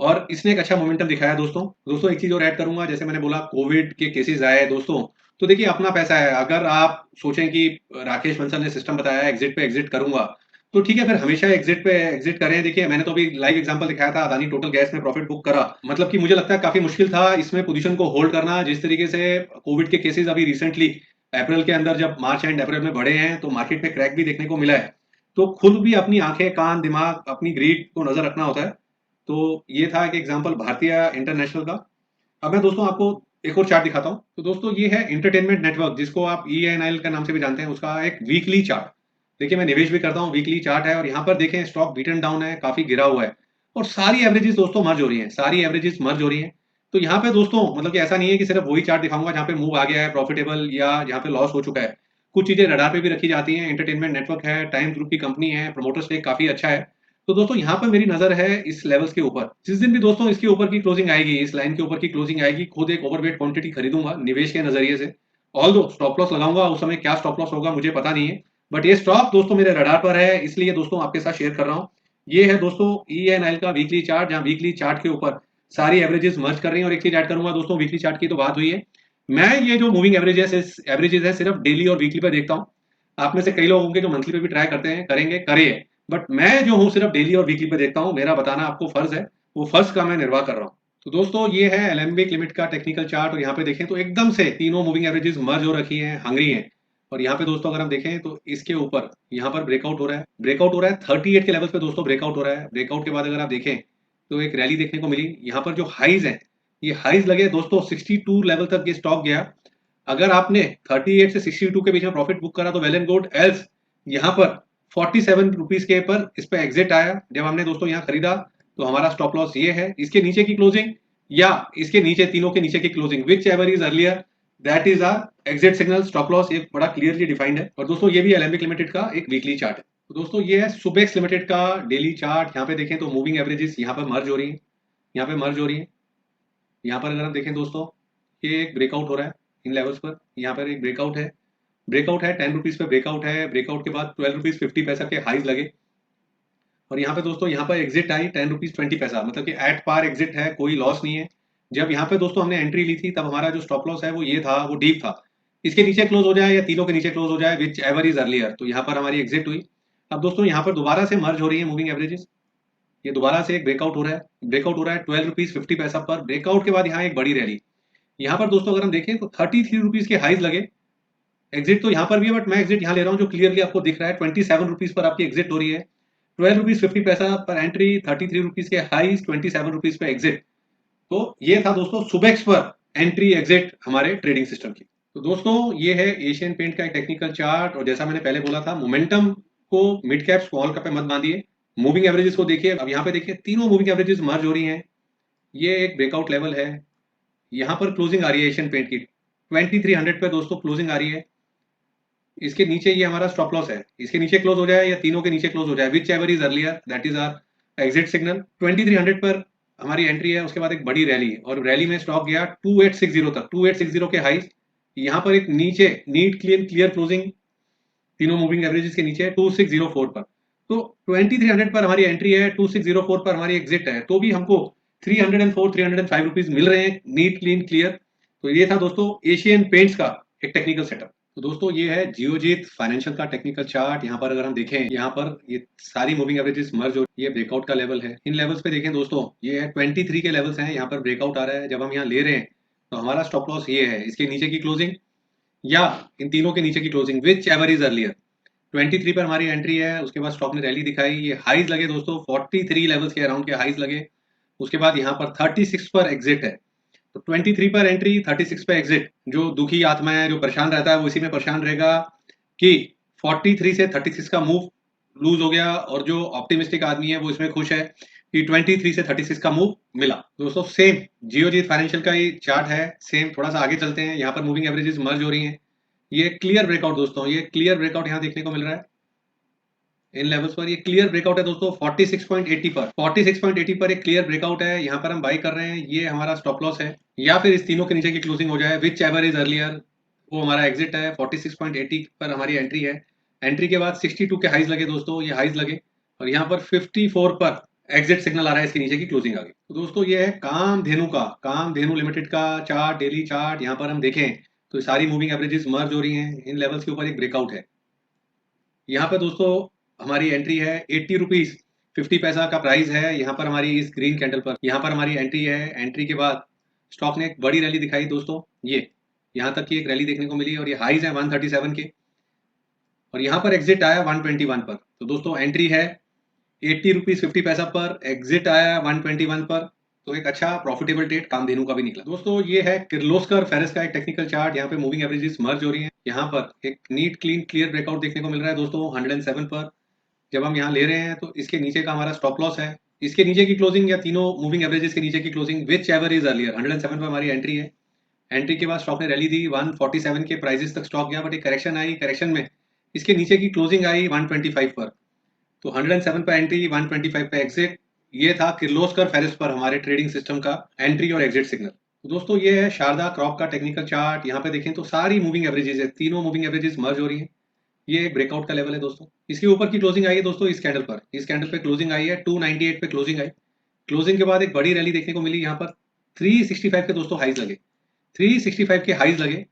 और इसने एक अच्छा मोमेंटम दिखाया दोस्तों। दोस्तों एक चीज और ऐड करूंगा, जैसे मैंने बोला कोविड के केसेस आए दोस्तों, तो देखिए अपना पैसा है। अगर आप सोचें कि राकेश बंसल ने सिस्टम बताया एग्जिट पे एग्जिट करूंगा, तो ठीक है, फिर हमेशा एग्जिट पे एग्जिट करें। देखिए मैंने तो अभी लाइव एग्जांपल दिखाया था, अदानी टोटल गैस में प्रॉफिट बुक करा। मतलब कि मुझे लगता है काफी मुश्किल था इसमें पोजीशन को होल्ड करना, जिस तरीके से कोविड के केसेस अभी रिसेंटली अप्रैल के अंदर, जब मार्च एंड अप्रैल में बढ़े हैं, तो मार्केट में क्रैक भी देखने को मिला है। तो खुद भी अपनी आंखें कान दिमाग अपनी ग्रीड को नजर रखना होता है। तो ये था एक एग्जांपल भारतीय इंटरनेशनल का। अब मैं दोस्तों आपको एक और चार्ट दिखाता हूं। तो दोस्तों ये है एंटरटेनमेंट नेटवर्क, जिसको आप ENIL का नाम से भी जानते हैं, उसका एक वीकली चार्ट। देखिए मैं निवेश भी करता हूं, वीकली चार्ट है, और यहाँ पर देखें स्टॉक बीटन डाउन है, काफी गिरा हुआ है, और सारी एवरेजेस दोस्तों मर्ज हो रही है, सारी एवरेजेस मर्ज हो रही है। तो यहाँ पे दोस्तों मतलब कि ऐसा नहीं है कि सिर्फ वही चार्ट दिखाऊंगा जहाँ पे मूव आ गया है प्रॉफिटेबल, या जहाँ पे लॉस हो चुका है। कुछ चीजें रडार पे भी रखी जाती हैं। एंटरटेनमेंट नेटवर्क है, टाइम्स ग्रुप की कंपनी है, प्रमोटर स्टेक काफी अच्छा है। तो दोस्तों यहाँ पर मेरी नजर है इस लेवल्स के ऊपर। जिस दिन भी दोस्तों इसके ऊपर की क्लोजिंग आएगी, इस लाइन के ऊपर की क्लोजिंग आएगी, खुद एक ओवरवेट क्वांटिटी खरीदूंगा निवेश के नजरिए से। ऑल दो स्टॉप लॉस लगाऊंगा, उस समय क्या स्टॉप लॉस होगा मुझे पता नहीं है, बट ये स्टॉक दोस्तों मेरे रडार पर है, इसलिए दोस्तों आपके साथ शेयर कर रहा हूँ। ये है दोस्तों ENIL का वीकली चार्ट, जहाँ वीकली चार्ट के ऊपर सारी एवरेजेस मर्ज कर रही है। और एक चीज ऐड करूंगा दोस्तों, वीकली चार्ट की तो बात हुई है, मैं ये जो मूविंग एवरेजेस है सिर्फ डेली और वीकली पे देखता हूँ। आप में से कई लोग होंगे जो मंथली पे भी ट्राई करते हैं, करेंगे, करे, बट मैं जो हूँ सिर्फ डेली और वीकली पे देखता हूँ। मेरा बताना आपको फर्ज है, वो फर्ज का मैं निर्वाह कर रहा हूँ। तो दोस्तों ये है एलेम्बिक लिमिट का टेक्निकल चार्ट, और यहाँ पे देखें तो एकदम से तीनों मूविंग एवरेजेस मर्ज हो रखी हैं, हंगरी हैं। और यहाँ पे दोस्तों अगर हम देखें तो इसके ऊपर यहाँ पर ब्रेकआउट हो रहा है, ब्रेकआउट हो रहा है 38 के लेवल पे दोस्तों, ब्रेकआउट हो रहा है। ब्रेकआउट के बाद अगर आप देखें तो एक रैली देखने को मिली। यहाँ पर जो हाइज है, ये हाइज लगे दोस्तों 62 लेवल तक ये स्टॉक गया। अगर आपने 38 से 62 के बीच में प्रॉफिट बुक करा तो वेल एंड गुड, एल्स यहाँ पर 47 रुपीज के पर इस पे एग्जिट आया। जब हमने दोस्तों यहाँ खरीदा तो हमारा स्टॉप लॉस ये है, इसके नीचे की क्लोजिंग या इसके नीचे, तीनों के नीचे की closing, whichever is earlier that is our exit signal stop loss. ये बड़ा क्लियरली डिफाइंड है। और दोस्तों ये भी एलेम्बिक लिमिटेड का एक वीकली चार्ट है। तो दोस्तों ये है सुबेक्स लिमिटेड का डेली चार्ट। यहाँ पे देखें तो मूविंग एवरेजेस यहाँ पर मर्ज हो रही है, यहाँ पे मर्ज हो रही है। यहाँ पर अगर हम देखें दोस्तों, ये एक ब्रेकआउट हो रहा है इन लेवल्स पर। यहाँ पर एक ब्रेकआउट है, ब्रेकआउट है 10 रुपीज पे ब्रेकआउट है। ब्रेकआउट के बाद 12 रुपीज 50 पैसा के हाइज लगे, और यहाँ पे दोस्तों यहाँ पर एग्जिट आई 10 रुपीज 20 पैसा, मतलब कि एट पार एग्जिट है, कोई लॉस नहीं है। जब यहाँ पे दोस्तों हमने एंट्री ली थी तब हमारा जो स्टॉप लॉस है वो ये था, वो डीप था। इसके नीचे क्लोज हो जाए या तीनों के नीचे क्लोज हो जाए, विच एवर इज अर्लियर, तो यहाँ पर हमारी एग्जिट हुई। अब दोस्तों यहाँ पर दोबारा से मर्ज हो रही है मूविंग एवरेजेस। ये दोबारा से एक ब्रेकआउट हो रहा है, ब्रेकआउट हो रहा है 12 रुपीज 50 पैसा पर। ब्रेकआउट के बाद यहाँ एक बड़ी रैली। यहाँ पर दोस्तों अगर हम देखें तो 33 रुपीज के हाइज लगे। एग्जिट तो यहाँ पर भी है, बट मैं एग्जिट यहाँ ले रहा हूँ जो क्लियरली आपको दिख रहा है, 27 रुपीज पर आपकी एग्जिट हो रही है। 12 रुपीज 50 पैसा पर एंट्री, 33 रुपीज के हाइज, 27 रुपीज पे एग्जिट। तो ये था दोस्तों सुबेक्स पर एंट्री एग्जिट हमारे ट्रेडिंग सिस्टम की। तो दोस्तों ये है एशियन पेंट का एक टेक्निकल चार्ट, और जैसा मैंने पहले बोला था, मोमेंटम को मिड कैप स्मॉल कैप पे मत बांधिए। मूविंग एवरेजेस को देखिए, अब यहाँ पे देखिए तीनों मूविंग एवरेजेस मर्ज हो रही हैं। ये एक ब्रेकआउट लेवल है, यहाँ पर क्लोजिंग आ रही है एशियन पेंट की 2300 पे दोस्तों क्लोजिंग आ रही है। इसके नीचे ये हमारा स्टॉप लॉस है, इसके नीचे क्लोज हो जाए या तीनों के नीचे क्लोज हो जाए, whichever is earlier that is our exit signal. 2300 पर हमारी एंट्री है। उसके बाद एक बड़ी रैली, और रैली में स्टॉक गया 2860 तक, 2860 के हाई। यहाँ पर एक नीचे नीट क्लियर क्लोजिंग तीनों मूविंग एवरेजेस के नीचे 2604 पर। तो 2300 पर हमारी एंट्री है, 2604 पर हमारी एग्जिट है, तो भी हमको 304 305 रुपीज मिल रहे हैं नीट क्लियर। तो ये था दोस्तों एशियन पेंट्स का एक टेक्निकल सेटअप। तो दोस्तों ये है जियोजीत फाइनेंशियल का टेक्निकल चार्ट। यहाँ पर अगर हम देखें, यहाँ पर ये सारी मूविंग एवरेजेस मर्ज हो, ये ब्रेकआउट का लेवल है। इन लेवल्स पे देखें दोस्तों, ये है 23 के लेवल्स हैं, यहाँ पर ब्रेकआउट आ रहा है। जब हम यहाँ ले रहे हैं तो हमारा स्टॉप लॉस ये है, इसके नीचे की क्लोजिंग या इन तीनों के नीचे की closing, whichever is earlier. 23 पर हमारी एंट्री है, उसके बाद स्टॉक ने रैली दिखाई, ये हाईज लगे दोस्तों, 43 लेवल्स के अराउंड के हाईज लगे। उसके बाद यहाँ पर 36 पर एग्जिट है, तो 23 पर एंट्री, 36 पर एग्जिट। जो दुखी आत्मा है, जो परेशान रहता है, वो इसी में परेशान रहेगा कि 43 से 36 का मूव लूज हो गया, और जो ऑप्टिमिस्टिक आदमी है वो इसमें खुश है कि 23 से 36 का मूव मिला। दोस्तों सेम जियोजीत फाइनेंशियल का ही चार्ट है, सेम। थोड़ा सा आगे चलते हैं, यहाँ पर मूविंग एवरेजेस मर्ज हो रही हैं। ये क्लियर ब्रेकआउट दोस्तों, ये क्लियर ब्रेकआउट यहाँ देखने को मिल रहा है इन लेवल्स पर। ये क्लियर ब्रेकआउट है दोस्तों 46.80 पर। 46.80 पर एक क्लियर ब्रेकआउट है, यहाँ पर हम बाई कर रहे हैं। ये हमारा स्टॉप लॉस है, या फिर इस तीनों के नीचे की क्लोजिंग हो जाए, विच एवर इज अर्लियर, वो हमारा एग्जिट है। 46.80 पर हमारी एंट्री है। एंट्री के बाद 62 के हाइज लगे दोस्तों, ये हाइज लगे, और यहाँ पर 54 पर एग्जिट सिग्नल आ रहा है, इसके नीचे की क्लोजिंग आ गई। तो दोस्तों ये है कामधेनु का, कामधेनु लिमिटेड का चार्ट, डेली चार्ट। यहाँ पर हम देखें तो सारी मूविंग एवरेजेस मर्ज हो रही हैं, इन लेवल्स के ऊपर एक ब्रेकआउट है। यहाँ पर दोस्तों हमारी एंट्री है 80 रुपीज 50 पैसा का प्राइस है यहाँ पर हमारी इस ग्रीन कैंडल पर। यहाँ पर हमारी एंट्री है। एंट्री के बाद स्टॉक ने एक बड़ी रैली दिखाई दोस्तों, ये यहाँ तक की एक रैली देखने को मिली, और ये हाईज है 137 के, और यहाँ पर एग्जिट आया 121 पर। तो दोस्तों एंट्री है 80 रुपीज 50 पैसा पर, एग्जिट आया 121 पर, तो एक अच्छा प्रॉफिटेबल ट्रेड कामधेनु का भी निकला। दोस्तों ये है किर्लोस्कर फेरस का एक टेक्निकल चार्ट, यहाँ पे मूविंग एवरेजेस मर्ज हो रही हैं। यहाँ पर एक नीट क्लीन क्लियर ब्रेकआउट देखने को मिल रहा है दोस्तों 107 पर। जब हम यहाँ ले रहे हैं तो इसके नीचे का हमारा स्टॉप लॉस है, इसके नीचे की क्लोजिंग या तीनों मूविंग एवरेजेस के नीचे की closing, whichever is earlier. 107 पर हमारी एंट्री है। एंट्री के बाद स्टॉक ने रैली दी, 147 के प्राइसेस तक स्टॉक गया, बट एक करेक्शन आई, करेक्शन में इसके नीचे की क्लोजिंग आई 125 पर। तो 107 पर एंट्री, 125 पे एग्जिट। ये था किर्लोस्कर फेरस पर हमारे ट्रेडिंग सिस्टम का एंट्री और एग्जिट सिग्नल। तो दोस्तों ये है शारदा क्रॉप का टेक्निकल चार्ट। यहाँ पे देखें तो सारी मूविंग एवरेजेस है, तीनों मूविंग एवरेजेस मर्ज हो रही हैं। ये एक ब्रेकआउट का लेवल है दोस्तों। इसके ऊपर की क्लोजिंग आई है दोस्तों इस कैंडल पर, इस कैंडल पे क्लोजिंग आई है 298 पे क्लोजिंग आई। क्लोजिंग के बाद एक बड़ी रैली देखने को मिली, यहाँ पर 365 के दोस्तों हाइज लगे, 365 के हाइज लगे।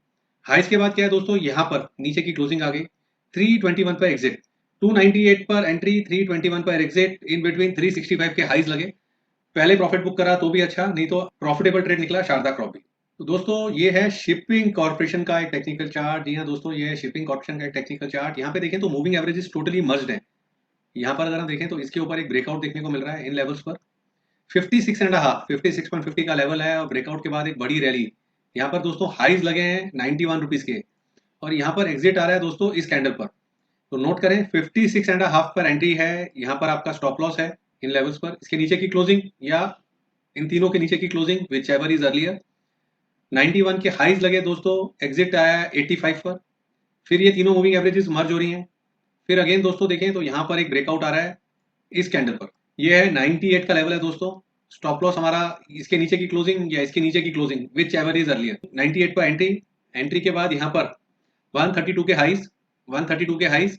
हाइज के बाद क्या है दोस्तों, यहाँ पर नीचे की क्लोजिंग आ गई, 321 पर एग्जिट, 298 पर एंट्री, 321 पर एग्जिट, इन बिटवीन 365 के हाइज लगे। पहले प्रॉफिट बुक करा तो भी अच्छा, नहीं तो प्रॉफिटेबल ट्रेड निकला शारदा क्रॉप भी। तो दोस्तों ये है शिपिंग कॉर्पोरेशन का एक टेक्निकल चार्ट। जी हाँ दोस्तों, ये है शिपिंग कॉर्पोरेशन का एक टेक्निकल चार्ट। यहाँ पे देखें तो मूविंग एवरेजेस टोटली मर्ज्ड है। यहाँ पर अगर हम देखें तो इसके ऊपर एक ब्रेकआउट देखने को मिल रहा है इन लेवल्स पर, 56.50 का लेवल है, और ब्रेकआउट के बाद एक बड़ी रैली। यहाँ पर दोस्तों हाइज लगे हैं 91 रुपीज के, और यहाँ पर एग्जिट आ रहा है दोस्तों इस कैंडल पर। तो नोट करें 56.5 पर एंट्री है, यहाँ पर आपका स्टॉप लॉस है इन लेवल्स पर। इसके नीचे की क्लोजिंग या इन तीनों के नीचे की closing, whichever is earlier. 91 के हाइज लगे दोस्तों, एग्जिट आया 85 पर। फिर ये तीनों मूविंग एवरेजेस मर्ज हो रही हैं। फिर अगेन दोस्तों देखें तो यहाँ पर एक ब्रेकआउट आ रहा है इस कैंडल पर, ये है 98 का लेवल है दोस्तों। स्टॉप लॉस हमारा इसके नीचे की क्लोजिंग या इसके नीचे की closing, whichever is earlier. 98 पर एंट्री, एंट्री के बाद यहाँ पर 132 के हाइज, 132 के हाइज।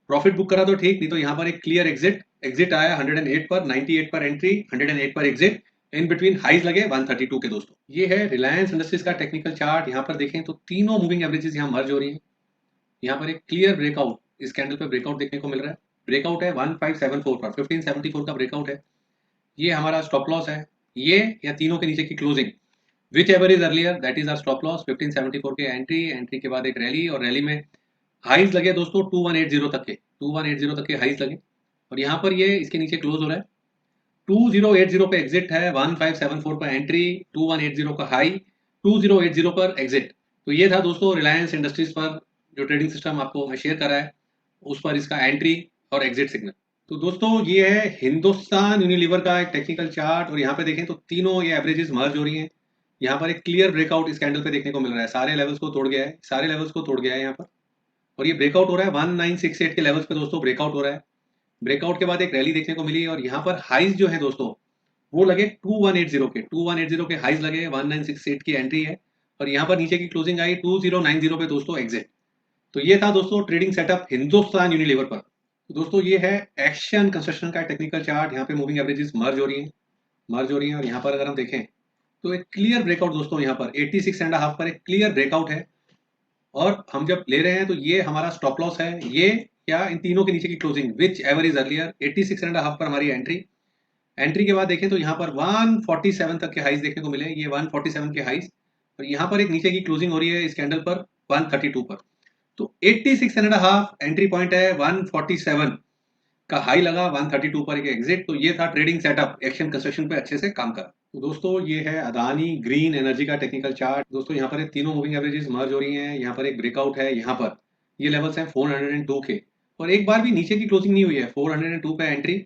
प्रॉफिट बुक करा तो ठीक, नहीं तो यहाँ पर एक क्लियर एग्जिट, एग्जिट आया 108 पर, 98 पर एंट्री, 108 पर एग्जिट, इन बिटवीन हाइज लगे 132 के दोस्तों। ये है रिलायंस इंडस्ट्रीज का टेक्निकल चार्ट। यहाँ पर देखें तो तीनों मूविंग एवरेजेस यहाँ मर्ज हो रही हैं। यहाँ पर एक क्लियर ब्रेकआउट, इस कैंडल पे ब्रेकआउट देखने को मिल रहा है। ब्रेकआउट है 1574 पर, 1574 का ब्रेकआउट है। ये हमारा स्टॉप लॉस है, ये या तीनों के नीचे की closing, whichever is earlier, that is our stop loss. 1574 के एंट्री, एंट्री के बाद एक रैली, और रैली में हाइज लगे दोस्तों 2180 तक के, 2180 तक के हाइज लगे, और यहाँ पर ये इसके नीचे क्लोज हो रहा है। 2080 पे एग्जिट है, 1574 पर एंट्री, 2180 का हाई, 2080 पर एग्जिट। तो ये था दोस्तों रिलायंस इंडस्ट्रीज पर जो ट्रेडिंग सिस्टम आपको मैं शेयर करा है, उस पर इसका एंट्री और एग्जिट सिग्नल। तो दोस्तों ये है हिंदुस्तान यूनिलीवर का एक टेक्निकल चार्ट, और यहाँ पे देखें तो तीनों ये एवरेजेस मर्ज हो रही हैं। यहाँ पर एक क्लियर ब्रेकआउट इस कैंडल पे देखने को मिल रहा है, सारे लेवल्स को तोड़ गया है, सारे लेवल्स को तोड़ गया है यहाँ पर, और ये ब्रेकआउट हो रहा है 1968 के लेवल्स पे दोस्तों ब्रेकआउट हो रहा है। ब्रेकआउट के बाद एक रैली देखने को मिली, और यहाँ पर हाइज जो है दोस्तों वो लगे 2180 के, 2180 के हाइज लगे, 1968 की एंट्री है, और यहाँ पर नीचे की क्लोजिंग आई 2090 पे दोस्तों एग्जिट। तो ये था दोस्तों ट्रेडिंग सेटअप हिंदुस्तान यूनिलीवर पर। तो दोस्तों ये है एक्शन कंस्ट्रक्शन का टेक्निकल चार्ट। यहाँ पे मूविंग एवरेजेस मर्ज हो रही हैं, मर्ज हो रही हैं, और यहाँ पर अगर हम देखें तो एक क्लियर ब्रेकआउट दोस्तों, यहाँ पर 86.5 पर एक क्लियर ब्रेकआउट है, और हम जब ले रहे हैं तो ये हमारा स्टॉप लॉस है, ये क्या इन तीनों के नीचे की closing, whichever is earlier. 86.5 पर हमारी एंट्री, एंट्री के बाद देखें तो यहाँ पर 147 तक के हाइज देखने को मिले, ये 147 के हाइज, और यहाँ पर एक नीचे की क्लोजिंग हो रही है इस कैंडल पर 132 पर। तो 86 एंड हाफ एंट्री पॉइंट है, 147 का हाई लगा, 132 पर एक एग्जिट। तो ये था ट्रेडिंग सेटअप, एक्शन कंस्ट्रक्शन पे अच्छे से काम कर। तो दोस्तों ये है अदानी ग्रीन एनर्जी का टेक्निकल चार्ट। दोस्तों यहाँ पर ये तीनों मूविंग एवरेजेस मर्ज हो रही हैं, यहाँ पर एक ब्रेकआउट है, यहाँ पर ये लेवल्स हैं 402 के, और एक बार भी नीचे की क्लोजिंग नहीं हुई है। 402 पे एंट्री,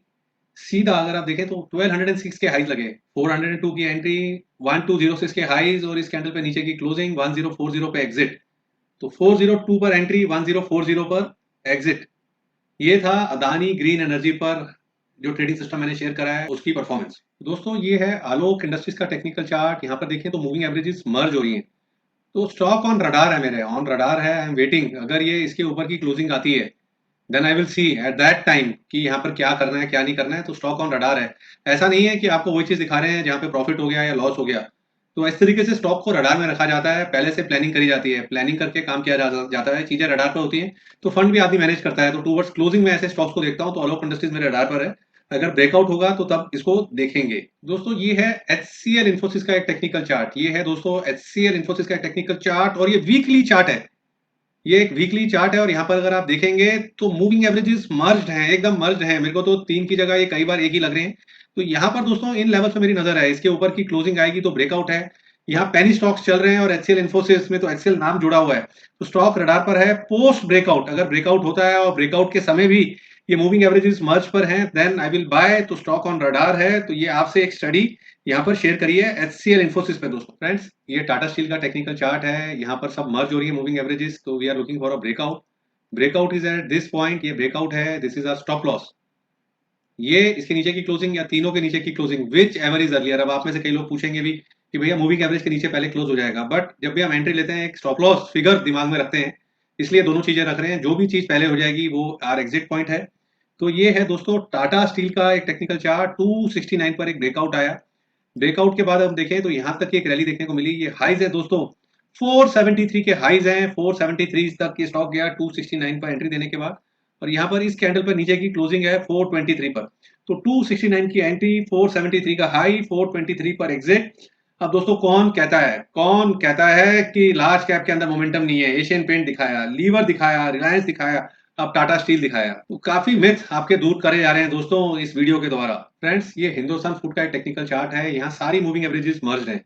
सीधा अगर आप देखें तो 1206 के हाइज लगे, 402 की एंट्री, 1206 के हाइज, और इस कैंडल पे नीचे की क्लोजिंग 1040 पे एग्जिट। तो 402 पर एंट्री, 1040 पर एग्जिट। ये था अदानी ग्रीन एनर्जी पर जो ट्रेडिंग सिस्टम मैंने शेयर करा है उसकी परफॉर्मेंस। दोस्तों ये है आलोक इंडस्ट्रीज का टेक्निकल चार्ट। यहाँ पर देखें तो मूविंग एवरेजेस मर्ज हो रही हैं। तो स्टॉक ऑन रडार है, मेरे ऑन रडार है, आई एम वेटिंग। अगर ये इसके ऊपर की क्लोजिंग आती है then I will see at that time कि यहाँ पर क्या करना है क्या नहीं करना है। तो स्टॉक ऑन रडार है, ऐसा नहीं है कि आपको वही चीज दिखा रहे हैं जहाँ पे प्रॉफिट हो गया या लॉस हो गया। तो इस तरीके से स्टॉक को रडार में रखा जाता है, पहले से प्लानिंग करी जाती है, प्लानिंग करके काम किया जाता है, चीजें रडार पर होती हैं। तो फंड भी आदमी मैनेज करता है। तो टूवर्ड्स क्लोजिंग में ऐसे स्टॉक्स को देखता हूँ, तो आलोक इंडस्ट्रीज मेरे रडार पर है। अगर ब्रेकआउट होगा तो तब इसको देखेंगे। दोस्तों ये है HCL इन्फोसिस का एक टेक्निकल चार्ट। ये है दोस्तों HCL इन्फोसिस का एक टेक्निकल चार्ट, और ये वीकली चार्ट है। ये एक वीकली चार्ट है, और यहाँ पर अगर आप देखेंगे तो मूविंग एवरेजेस मर्ज्ड हैं, एकदम मर्ज्ड हैं। मेरे को तो 3 की जगह ये कई बार एक ही लग रहे हैं। तो यहाँ पर दोस्तों इन लेवल पे मेरी नजर है, इसके ऊपर की क्लोजिंग आएगी तो ब्रेकआउट है। यहाँ पेनी स्टॉक्स चल रहे हैं और HCL इन्फोसिस में तो HCL नाम जुड़ा हुआ है, तो स्टॉक रडार पर है। पोस्ट ब्रेकआउट, अगर ब्रेकआउट होता है और ब्रेकआउट के समय भी ये मूविंग एवरेजेस मर्ज पर हैं, देन आई विल बाय। तो स्टॉक ऑन रडार है। तो ये आपसे एक स्टडी यहाँ पर शेयर करिए HCL इन्फोसिस पे। दोस्तों फ्रेंड्स ये टाटा स्टील का टेक्निकल चार्ट है, यहाँ पर सब मर्ज हो रही है moving averages. So we are looking for a breakout. Breakout is at this point, ये ब्रेकआउट है, this is our stop loss. ये इसके नीचे की क्लोजिंग या तीनों के नीचे की closing, whichever is earlier. अब आप में से कई लोग पूछेंगे भी कि भैया मूविंग एवरेज के नीचे पहले क्लोज हो जाएगा, बट जब भी हम एंट्री लेते हैं एक स्टॉप लॉस फिगर दिमाग में रखते हैं, इसलिए दोनों चीजें रख रहे हैं। जो भी चीज पहले हो जाएगी वो आर एग्जिट पॉइंट है। तो ये है दोस्तों टाटा स्टील का एक टेक्निकल चार्ट। 269 पर एक ब्रेकआउट आया, ब्रेकआउट के बाद हम देखें तो यहाँ तक की एक रैली देखने को मिली। ये हाइज है दोस्तों 473 के हाइज हैं, 473 तक ये स्टॉक गया 269 पर एंट्री देने के बाद, और यहाँ पर इस कैंडल पर नीचे की क्लोजिंग है 423 पर। तो 269 की एंट्री, 473 का हाई, 423 पर एग्जिट। अब दोस्तों कौन कहता है कि लार्ज कैप के अंदर मोमेंटम नहीं है? एशियन पेंट दिखाया, लीवर दिखाया, रिलायंस दिखाया, अब टाटा स्टील दिखाया। तो काफी मिथ आपके दूर करे जा रहे हैं दोस्तों इस वीडियो के द्वारा। फ्रेंड्स ये हिंदुस्तान फूड का एक टेक्निकल चार्ट है, यहाँ सारी मूविंग एवरेजेस मर्ज हैं,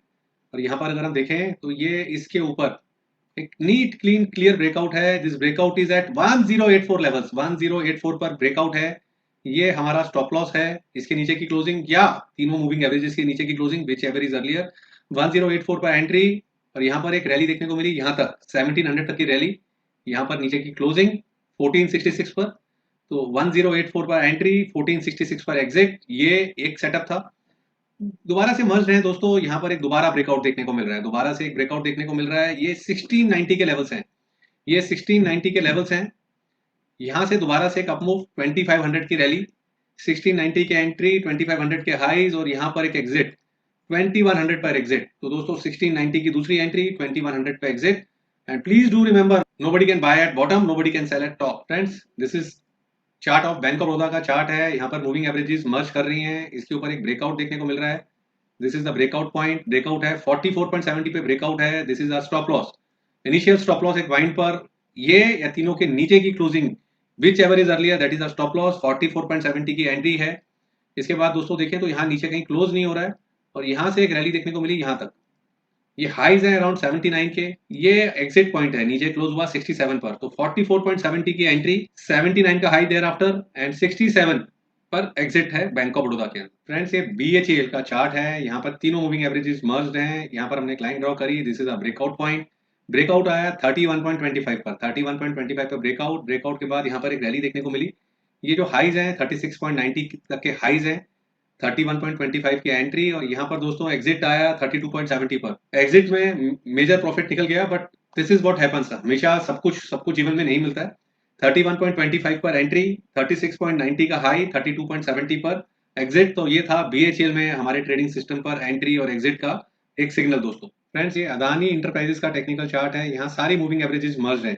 और यहाँ पर अगर हम देखें तो ये इसके ऊपर एक नीट क्लीन क्लियर ब्रेकआउट है। This breakout is at 1084 levels, 1084 पर ब्रेकआउट है। ये हमारा स्टॉप लॉस है, इसके नीचे की क्लोजिंग या तीनों मूविंग एवरेजेस के नीचे की closing, whichever is earlier. 1084 पर एंट्री, और यहाँ पर एक रैली देखने को मिली, यहाँ तक 1700 तक की रैली, यहाँ पर नीचे की क्लोजिंग 1466 पर। तो 1084 पर एंट्री, 1466 पर एग्जिट। ये एक सेटअप था। दोबारा से मर्ज रहे हैं दोस्तों, यहाँ पर एक दोबारा ब्रेकआउट देखने को मिल रहा है, दोबारा से एक ब्रेकआउट देखने को मिल रहा है। ये 1690 के लेवल्स हैं, ये 1690 के लेवल्स हैं। यहाँ से दोबारा से एक अपमूव 2500 की रैली, 1690 के एंट्री, 2500 के हाईज, और यहाँ पर एक एग्जिट 2100 पर एग्जिट। तो दोस्तों 1690 की दूसरी एंट्री, 2100 पर exit. And please do remember, nobody can by at bottom, nobody can sell eight top. Friends this is chart of bank of Baroda का चार्ट है, यहाँ पर मूविंग एवरेजेस मर्ज कर रही हैं, इसके ऊपर एक ब्रेकआउट देखने को मिल रहा है। This is the breakout point, breakout है 44.70 पे ब्रेकआउट है। This is our stop loss, initial stop loss एक पॉइंट पर, ये या तीनों के नीचे की closing whichever is earlier that is our stop loss. 44.70 की एंट्री है। इसके बाद दोस्तों देखें तो यहाँ नीचे कहीं क्लोज नहीं हो रहा है, और यहाँ से एक रैली देखने को मिली यहाँ तक। ये हाइज है अराउंड 79 के, ये एग्जिट पॉइंट है, नीचे क्लोज हुआ 67 पर। तो 44.70 की एंट्री, 79 का हाई देयर आफ्टर, एंड 67 पर एग्जिट है बैंक ऑफ बड़ौदा के अंदर। फ्रेंड्स ये BHEL का चार्ट है, यहाँ पर तीनों मूविंग एवरेजेस मर्ज्ड हैं। यहाँ पर हमने एक लाइन ड्रॉ करी, this is a breakout point. Breakout आया 31.25 पर, 31.25 पर ब्रेकआउट। ब्रेकआउट के बाद यहाँ पर एक रैली देखने को मिली। ये जो हाइज हैं 36.90 तक के हाइज हैं, 31.25 की एंट्री, और यहाँ पर दोस्तों एग्जिट आया 32.70 पर। एग्जिट में मेजर प्रॉफिट निकल गया, but this is what happens. हमेशा सब कुछ जीवन में नहीं मिलता है। 31.25 पर एंट्री, 36.90 का हाई, 32.70 पर एग्जिट। तो ये था BHEL में हमारे ट्रेडिंग सिस्टम पर एंट्री और एग्जिट का एक सिग्नल दोस्तों। फ्रेंड्स ये अदानी इंटरप्राइजेस का टेक्निकल चार्ट है, यहाँ सारी मूविंग एवरेजेस मर्ज हैं।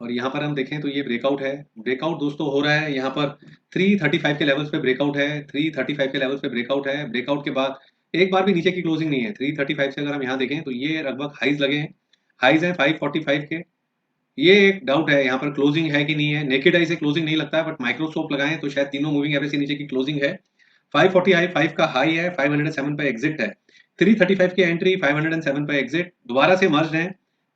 और यहाँ पर हम देखें तो ये ब्रेकआउट है। ब्रेकआउट दोस्तों हो रहा है यहाँ पर 335 के लेवल्स पे ब्रेकआउट है, 335 के लेवल्स पे ब्रेकआउट है। ब्रेकआउट के बाद एक बार भी नीचे की क्लोजिंग नहीं है। 335 से अगर हम यहाँ देखें तो ये लगभग हाइज लगे हैं, हाइज हैं 545 के। ये एक डाउट है यहाँ पर क्लोजिंग है कि नहीं है। नेकेड आई से क्लोजिंग नहीं लगता है, बट माइक्रोस्कोप लगाएं तो शायद तीनों मूविंग एवरेज से नीचे की क्लोजिंग है। 545 का हाई है, 507 पे एग्जिट है, 335 की एंट्री, 507 पे एग्जिट, दोबारा से मर्ज है,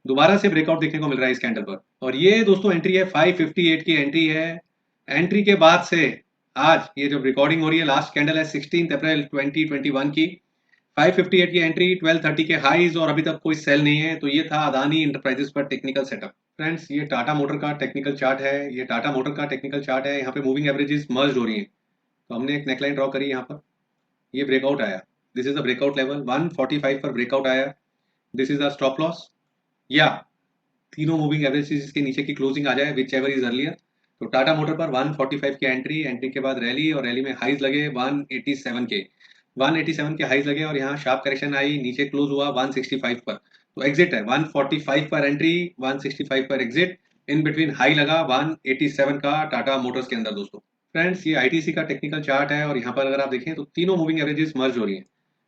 दोबारा से ब्रेकआउट देखने को मिल रहा है इस कैंडल पर। और ये दोस्तों एंट्री है 558 की एंट्री है। एंट्री के बाद से आज ये जो रिकॉर्डिंग हो रही है, लास्ट कैंडल है 16 अप्रैल 2021 की, 558 की एंट्री, 1230 के हाईज और अभी तक कोई सेल नहीं है। तो ये था अदानी इंटरप्राइजेस पर टेक्निकल सेटअप। फ्रेंड्स ये टाटा मोटर का टेक्निकल चार्ट है, ये टाटा मोटर का टेक्निकल चार्ट है। यहाँ पे मूविंग एवरेजेस मर्ज हो रही है। तो हमने एक नेकलाइन ड्रॉ करी यहाँ पर, ये ब्रेकआउट आया, this is the breakout level 145 पर ब्रेकआउट आया, this is the stop loss. या तीनों मूविंग एवरेजेस के नीचे की क्लोजिंग आ जाए विच एवर इज अर्लियर। तो टाटा मोटर पर 145 की एंट्री, एंट्री के बाद रैली और रैली में हाइज लगे 187 के, 187 के हाइज लगे और यहाँ शार्प करेक्शन आई, नीचे क्लोज हुआ 165 पर। तो एग्जिट है 145 पर एंट्री, 165 पर एग्जिट, इन बिटवीन हाई लगा 187 का टाटा मोटर्स के अंदर दोस्तों। फ्रेंड्स ये आईटीसी का टेक्निकल चार्ट है और यहाँ पर अगर आप देखें तो तीनों मूविंग एवरेजेस मर्ज हो रही हैं,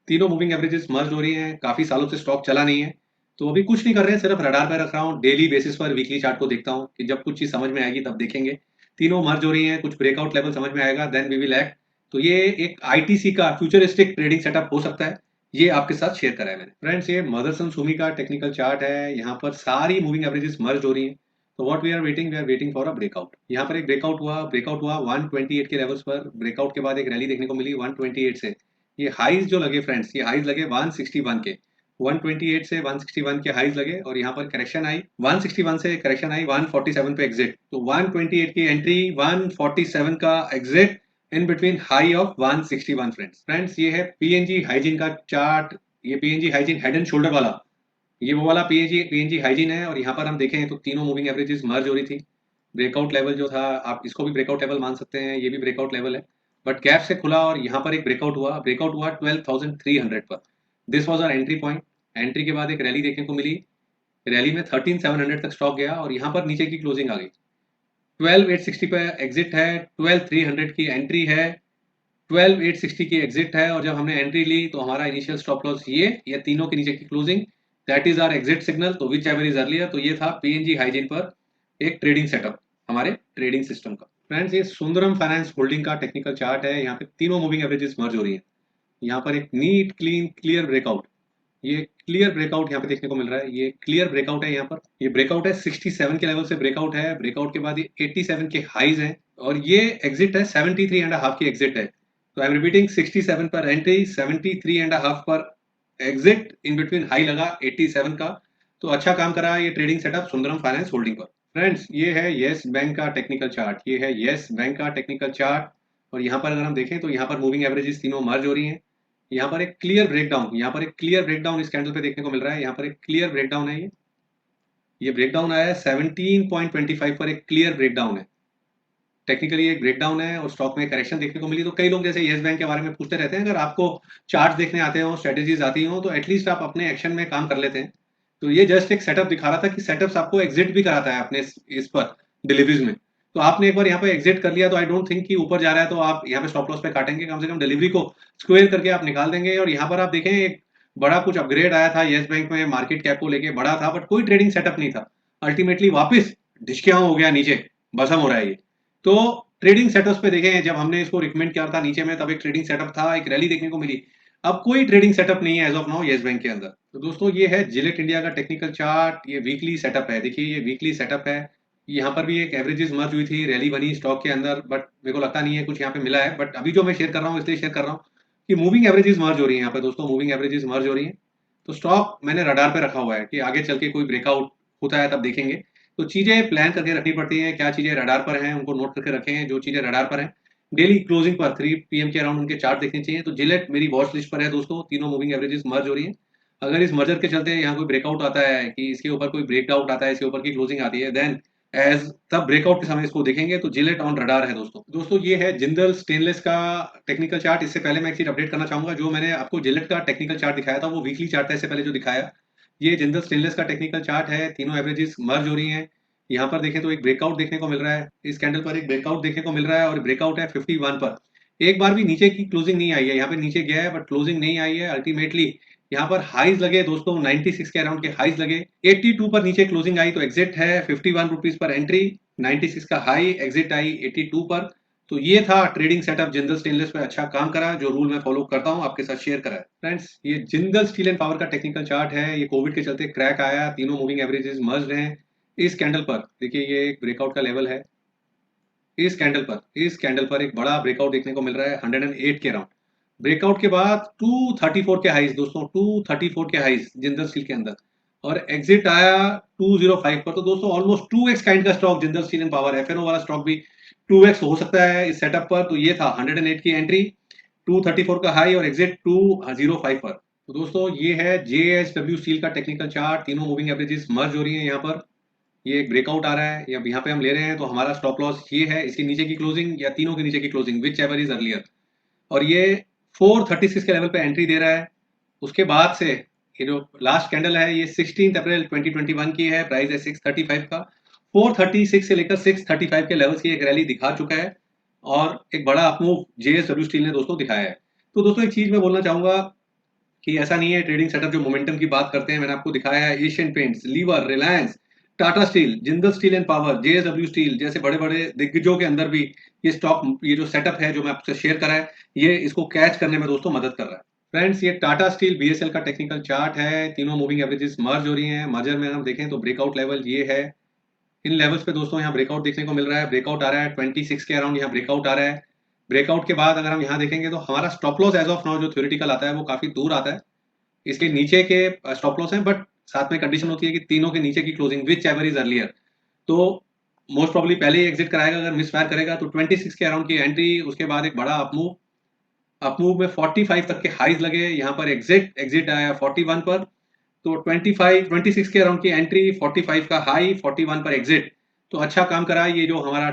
तीनों मूविंग एवरेजेस मर्ज हो रही हैं। काफी सालों से स्टॉक चला नहीं है, तो अभी कुछ नहीं कर रहे हैं, सिर्फ रडार पे रख रहा हूँ। डेली बेसिस पर वीकली चार्ट को देखता हूँ कि जब कुछ चीज समझ में आएगी तब देखेंगे। तीनों मर्ज हो रही हैं, कुछ ब्रेकआउट लेवल समझ में आएगा, देन वी विल एक्ट। तो ये एक आईटीसी का फ्यूचरिस्टिक ट्रेडिंग सेटअप हो सकता है, ये आपके साथ शेयर करा है मैंने। फ्रेंड्स ये मदरसन सुमी का टेक्निकल चार्ट है, यहाँ पर सारी मूविंग एवरेजेस मर्ज हो रही है। तो what we are waiting for a breakout. यहाँ पर एक ब्रेकआउट हुआ 128 के लेवल्स पर। ब्रेकआउट के बाद एक रैली देखने को मिली 128 से। ये हाइज जो लगे फ्रेंड्स, ये हाइज लगे 161 के, 128 से 161 के हाइज लगे और यहाँ पर करेक्शन आई, 161 से करेक्शन आई 147 पे एग्जिट। तो 128 की एंट्री, 147 का exit, in between high of 161। Friends ये है पीएनजी हाइजीन का चार्ट। ये PNG hygiene head and shoulder वाला, ये वो वाला पीएनजी हाइजीन है। और यहाँ पर हम देखें तो तीनों मूविंग एवरेजेस मर्ज हो रही थी। ब्रेकआउट लेवल जो था, आप इसको भी ब्रेकआउट लेवल मान सकते हैं, ये भी ब्रेकआउट लेवल है, बट गैप से खुला और यहाँ पर एक ब्रेकआउट हुआ 12,300 पर। This was our entry point. Entry के बाद एक रैली देखने को मिली, रैली में 13,700 तक स्टॉक गया और यहाँ पर नीचे की क्लोजिंग आ गई। 12,860 पे एग्जिट है, 12,300 की एंट्री है, 12,860 की एग्जिट है। और जब हमने एंट्री ली तो हमारा इनिशियल स्टॉप लॉस ये तीनों के नीचे की closing, that is our exit signal. तो विच एवर इज अर्लियर। तो ये था पीएनजी हाइजीन पर एक ट्रेडिंग सेटअप हमारे ट्रेडिंग सिस्टम का। फ्रेंड्स ये सुंदरम फाइनेंस होल्डिंग का टेक्निकल चार्ट है। यहाँ पे तीनों मूविंग एवरेजेस मर्ज हो रही है। यहाँ पर एक नीट क्लीन क्लियर ब्रेकआउट, ये क्लियर ब्रेकआउट यहाँ पे देखने को मिल रहा है। ये क्लियर ब्रेकआउट है, यहाँ पर ये ब्रेकआउट है 67 के लेवल से ब्रेकआउट है। ब्रेकआउट के बाद ये 87 के हाईज हैं और ये एग्जिट है 73.5 की एग्जिट है। तो आई एम रिपीटिंग, 67 पर एंट्री, 73.5 पर एग्जिट, इन बिटवीन हाई लगा 87 का। तो अच्छा काम करा ये trading setup Sundaram finance holding पर। फ्रेंड्स ये है येस बैंक का टेक्निकल चार्ट, ये है येस बैंक का टेक्निकल चार्ट। और यहाँ पर अगर हम देखें तो यहाँ पर मूविंग एवरेजेस तीनों मर्ज हो रही हैं। यहाँ पर एक क्लियर ब्रेकडाउन, यहाँ पर एक क्लियर ब्रेकडाउन इस कैंडल पे देखने को मिल रहा है। यहाँ पर एक क्लियर ब्रेकडाउन है, ये ब्रेकडाउन आया है 17.25 पर, एक क्लियर ब्रेकडाउन है। टेक्निकली एक ब्रेकडाउन है और स्टॉक में करेक्शन देखने को मिली। तो कई लोग जैसे येस बैंक के बारे में पूछते रहते हैं, अगर आपको चार्ट देखने आते हो, स्ट्रेटेजीज आती हो, तो एटलीस्ट आप अपने एक्शन में काम कर लेते हैं। तो ये जस्ट एक सेटअप दिखा रहा था कि सेटअप्स आपको एग्जिट भी कराता है अपने इस पर डिलीवरीज में। तो आपने एक बार यहाँ पे एग्जिट कर लिया तो आई डोंट थिंक कि ऊपर जा रहा है तो आप यहाँ पे स्टॉप लॉस पे काटेंगे, कम से कम डिलीवरी को स्क्वेयर करके आप निकाल देंगे। और यहाँ पर आप देखें एक बड़ा कुछ अपग्रेड आया था येस बैंक में, मार्केट कैप को लेके बड़ा था, बट कोई ट्रेडिंग सेटअप नहीं था। अल्टीमेटली वापस ढिचकियां हो गया, नीचे बसम हो रहा है ये। तो ट्रेडिंग सेटअप्स पे देखें, जब हमने इसको रिकमेंड किया था नीचे में, तब एक ट्रेडिंग सेटअप था, एक रैली देखने को मिली। अब कोई ट्रेडिंग सेटअप नहीं है as of now Yes Bank के अंदर। तो दोस्तों ये है जिलेट इंडिया का टेक्निकल चार्ट, ये वीकली सेटअप है। देखिए ये वीकली सेटअप है। यहाँ पर भी एक एवरेजेस मर्ज हुई थी, रैली बनी स्टॉक के अंदर, बट मेरे को लगता नहीं है कुछ यहाँ पे मिला है। बट अभी जो मैं शेयर कर रहा हूँ इसलिए शेयर कर रहा हूँ कि मूविंग एवरेजेस मर्ज हो रही है यहाँ पे दोस्तों, मूविंग एवरेजेस मर्ज हो रही है। तो स्टॉक मैंने रडार पे रखा हुआ है कि आगे चल के कोई ब्रेकआउट होता है तब देखेंगे। तो चीजें प्लान करके रखनी पड़ती हैं, क्या चीजें रडार पर हैं उनको नोट करके रखें। जो चीजें रडार पर हैं डेली क्लोजिंग पर 3 PM के अराउंड उनके चार्ट देखने चाहिए। तो जिलेट मेरी वॉच लिस्ट पर है दोस्तों, तीनों मूविंग एवरेजेस मर्ज हो रही है। अगर इस मर्जर के चलते यहाँ कोई ब्रेकआउट आता है, कि इसके ऊपर कोई ब्रेकआउट आता है, इसके ऊपर की क्लोजिंग आती है, देन एज तब ब्रेकआउट के समय इसको देखेंगे। तो जिलेट ऑन रडार है दोस्तों ये है जिंदल स्टेनलेस का टेक्निकल चार्ट। इससे पहले मैं एक चीज अपडेट करना चाहूंगा, जो मैंने आपको जिलेट का टेक्निकल चार्ट दिखाया था वो वीकली चार्ट था इससे पहले जो दिखाया। ये जिंदल स्टेनलेस का टेक्निकल चार्ट है, तीनों एवरेजेस मर्ज हो रही हैं। यहाँ पर देखें तो एक ब्रेकआउट देखने को मिल रहा है, इस कैंडल पर एक ब्रेकआउट देखने को मिल रहा है और ब्रेकआउट है 51 पर। एक बार भी नीचे की क्लोजिंग नहीं आई है, यहाँ पे नीचे गया है बट क्लोजिंग नहीं आई है। अल्टीमेटली यहाँ पर हाइज लगे दोस्तों, 96 के अराउंड के हाइज लगे, 82 पर नीचे क्लोजिंग आई तो एग्जिट है, 51 रुपीज पर एंट्री, 96 का हाई, एग्जिट आई 82 पर। तो ये था ट्रेडिंग सेटअप। जिंदल स्टेनलेस पे अच्छा काम करा, जो रूल मैं फॉलो करता हूँ आपके साथ शेयर करा है। फ्रेंड्स ये जिंदल स्टील एंड पावर का टेक्निकल चार्ट है, ये कोविड के चलते क्रैक आया, तीनों मूविंग एवरेजेस मर्ज्ड हैं। इस कैंडल पर देखिए ये एक ब्रेकआउट का लेवल है, इस कैंडल पर एक बड़ा ब्रेकआउट देखने को मिल रहा है 108 के अराउंड। ब्रेकआउट के बाद 234 के हाइज दोस्तों, 234 के हाइज जिंदल स्टील के अंदर, और एग्जिट आया 205 पर। तो दोस्तों ऑलमोस्ट 2x काइंड का stock Jindal Steel and Power, FNO वाला स्टॉक भी 2x हो सकता है इस सेटअप पर। तो ये था 108 की एंट्री, 234 का हाई और एग्जिट 205 पर। तो दोस्तों ये है JSW स्टील का टेक्निकल चार्ट, तीनों मूविंग एवरेजेस मर्ज हो रही है। यहाँ पर ये एक ब्रेकआउट आ रहा है, या यहाँ पे हम ले रहे हैं तो हमारा स्टॉप लॉस ये है, इसके नीचे की क्लोजिंग या तीनों के नीचे की closing, whichever is earlier. और ये 436 के लेवल पे एंट्री दे रहा है। उसके बाद से ये जो लास्ट कैंडल है ये 16 अप्रैल 2021 की है, प्राइस है 635 का। 436 से लेकर 635 के लेवल्स की एक रैली दिखा चुका है और एक बड़ा अपमूव JSW स्टील ने दोस्तों दिखाया है। तो दोस्तों एक चीज मैं बोलना चाहूंगा कि ऐसा नहीं है ट्रेडिंग सेटअप जो मोमेंटम की बात करते हैं, मैंने आपको दिखाया है Asian Paints, Lever, Reliance, Tata Steel, Jindal Steel and Power, JSW steel जैसे बड़े बड़े दिग्गजों के अंदर भी ये स्टॉक, ये जो सेटअप है जो मैं आपसे शेयर करा है, ये इसको कैच करने में दोस्तों मदद कर रहा है। फ्रेंड्स ये टाटा स्टील BSL का टेक्निकल चार्ट है, तीनों मूविंग एवरेजेस मर्ज हो रही हैं। मर्जर में हम देखें तो ब्रेकआउट लेवल ये है, इन लेवल्स पे दोस्तों यहाँ ब्रेकआउट देखने को मिल रहा है, ब्रेकआउट आ रहा है 26 के अराउंड, यहाँ ब्रेकआउट आ रहा है। ब्रेकआउट के बाद अगर हम यहाँ देखेंगे तो हमारा stop loss as of now जो थ्योरेटिकल आता है वो काफी दूर आता है, इसके नीचे के स्टॉप लॉस हैं, बट साथ में कंडीशन होती है कि तीनों के नीचे की closing whichever is earlier. तो मोस्ट प्रॉब्ली पहले ही एग्जिट कराएगा, अगर मिस फायर करेगा तो 26 के अराउंड की एंट्री, उसके बाद एक बड़ा अपमूव में 45 तक के हाइज लगे, यहाँ पर एग्जिट आया 41 पर। तो 26 के अराउंड की एंट्री, 45 का हाई, 41 पर एग्जिट। तो अच्छा काम करा ये जो हमारा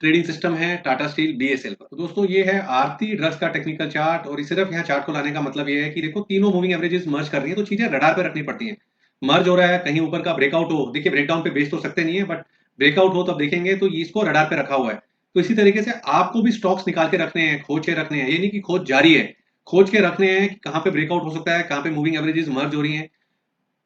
ट्रेडिंग सिस्टम है टाटा स्टील BSL पर। तो दोस्तों ये है आरती ड्रग्स का टेक्निकल चार्ट, और सिर्फ यहाँ चार्ट को लाने का मतलब ये है कि देखो तीनों मूविंग एवरेजेस मर्ज कर रही है तो चीजें रडार पे रखनी पड़ती हैं। मर्ज हो रहा है, कहीं ऊपर का ब्रेकआउट हो, देखिए ब्रेकडाउन पे बेच तो सकते नहीं है, बट ब्रेकआउट हो तब देखेंगे तो इसको रडार पे रखा हुआ है। तो इसी तरीके से आपको भी स्टॉक्स निकाल के रखने हैं, खोज के रखने हैं, ये नहीं कि खोज जारी है, खोज के रखने हैं कि कहाँ पे ब्रेकआउट हो सकता है, कहाँ पे मूविंग एवरेजेस मर्ज हो रही है।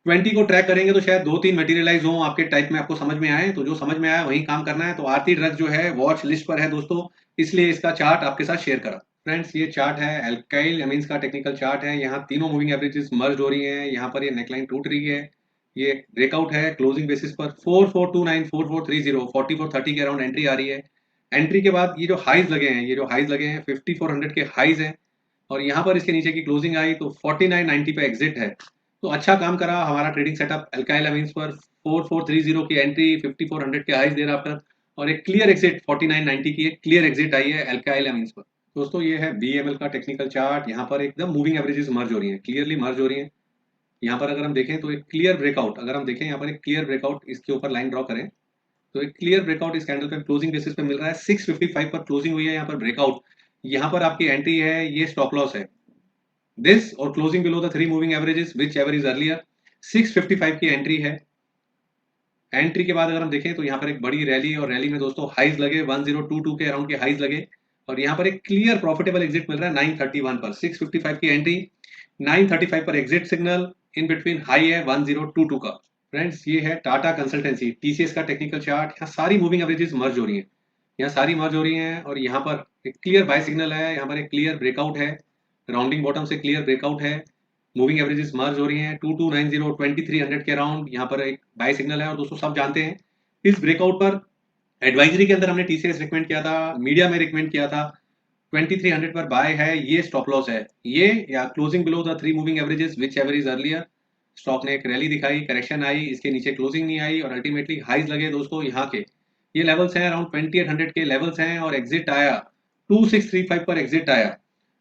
20 को ट्रैक करेंगे तो शायद 2-3 मटेरियलाइज हो आपके टाइप में, आपको समझ में आए, तो जो समझ में आया वही काम करना है। तो आरती ड्रग जो है वॉच लिस्ट पर है दोस्तों, इसलिए इसका चार्ट आपके साथ शेयर करा। फ्रेंड्स ये चार्ट है एल्काइल एमीन्स का टेक्निकल चार्ट है, यहाँ तीनों मूविंग एवरेजेस मर्ज हो रही है, यहाँ पर ये नेकलाइन टूट रही है, ये ब्रेकआउट है क्लोजिंग बेसिस पर 4429 4430 4430 के अराउंड एंट्री आ रही है। एंट्री के बाद ये जो हाइज लगे हैं, ये जो हाइज लगे हैं 5400 के हाइज हैं, और यहाँ पर इसके नीचे की क्लोजिंग आई तो 4990 पे एग्जिट है। तो अच्छा काम करा हमारा ट्रेडिंग सेटअप एल्काइल अमीन्स पर, 4430 की एंट्री, 5400 के हाइज देर आफ्टर, और एक क्लियर एग्जिट 4990 की एक क्लियर एग्जिट आई है एल्काइल अमीन्स पर। दोस्तों ये है BML का टेक्निकल चार्ट, यहाँ पर एकदम मूविंग एवरेजेस मर्ज हो रही हैं, क्लियरली मर्ज हो रही हैं। यहाँ पर अगर हम देखें तो एक क्लियर ब्रेकआउट, अगर हम देखें यहाँ पर एक क्लियर ब्रेकआउट, इसके ऊपर लाइन ड्रॉ करें तो एक क्लियर ब्रेकआउट इस कैंडल पे क्लोजिंग बेसिस पे मिल रहा है। 655 पर क्लोजिंग हुई है, यहाँ पर ब्रेकआउट, यहाँ पर आपकी एंट्री है, ये स्टॉप लॉस है दिस, और closing below the 3 moving averages which ever is earlier, 655 की एंट्री है। एंट्री के बाद अगर हम देखें तो यहाँ पर एक बड़ी रैली, और रैली में दोस्तों हाइज लगे 1022 के अराउंड के हाइज लगे, और यहाँ पर एक क्लियर प्रॉफिटेबल एग्जिट मिल रहा है 931 पर, 655 की एंट्री, 935 पर exit signal, in between high है 1022 का। फ्रेंड्स ये है टाटा कंसल्टेंसी TCS का टेक्निकल चार्ट, यहाँ सारी मूविंग एवरेजेस मर्ज हो रही हैं, यहाँ सारी मर्ज हो रही हैं, और यहाँ पर एक क्लियर बाय सिग्नल है, यहाँ पर एक क्लियर ब्रेकआउट है, राउंडिंग बॉटम से क्लियर ब्रेकआउट है, मूविंग एवरेजेस मर्ज हो रही हैं 2290 2300 के अराउंड, यहाँ पर एक बाय सिग्नल है। और दोस्तों सब जानते हैं इस ब्रेकआउट पर एडवाइजरी के अंदर हमने TCS रिकमेंड किया था, मीडिया में रिकमेंड किया था, 2300 पर बाय है, ये स्टॉप लॉस है, ये या closing below the 3 moving averages which ever is earlier. Stock ने एक रैली दिखाई, करेक्शन आई, इसके नीचे क्लोजिंग नहीं आई, और अल्टीमेटली हाइज लगे दोस्तों, यहाँ के ये लेवल्स हैं अराउंड 2800 के लेवल्स हैं, और एग्जिट आया 2635 पर एग्जिट आया।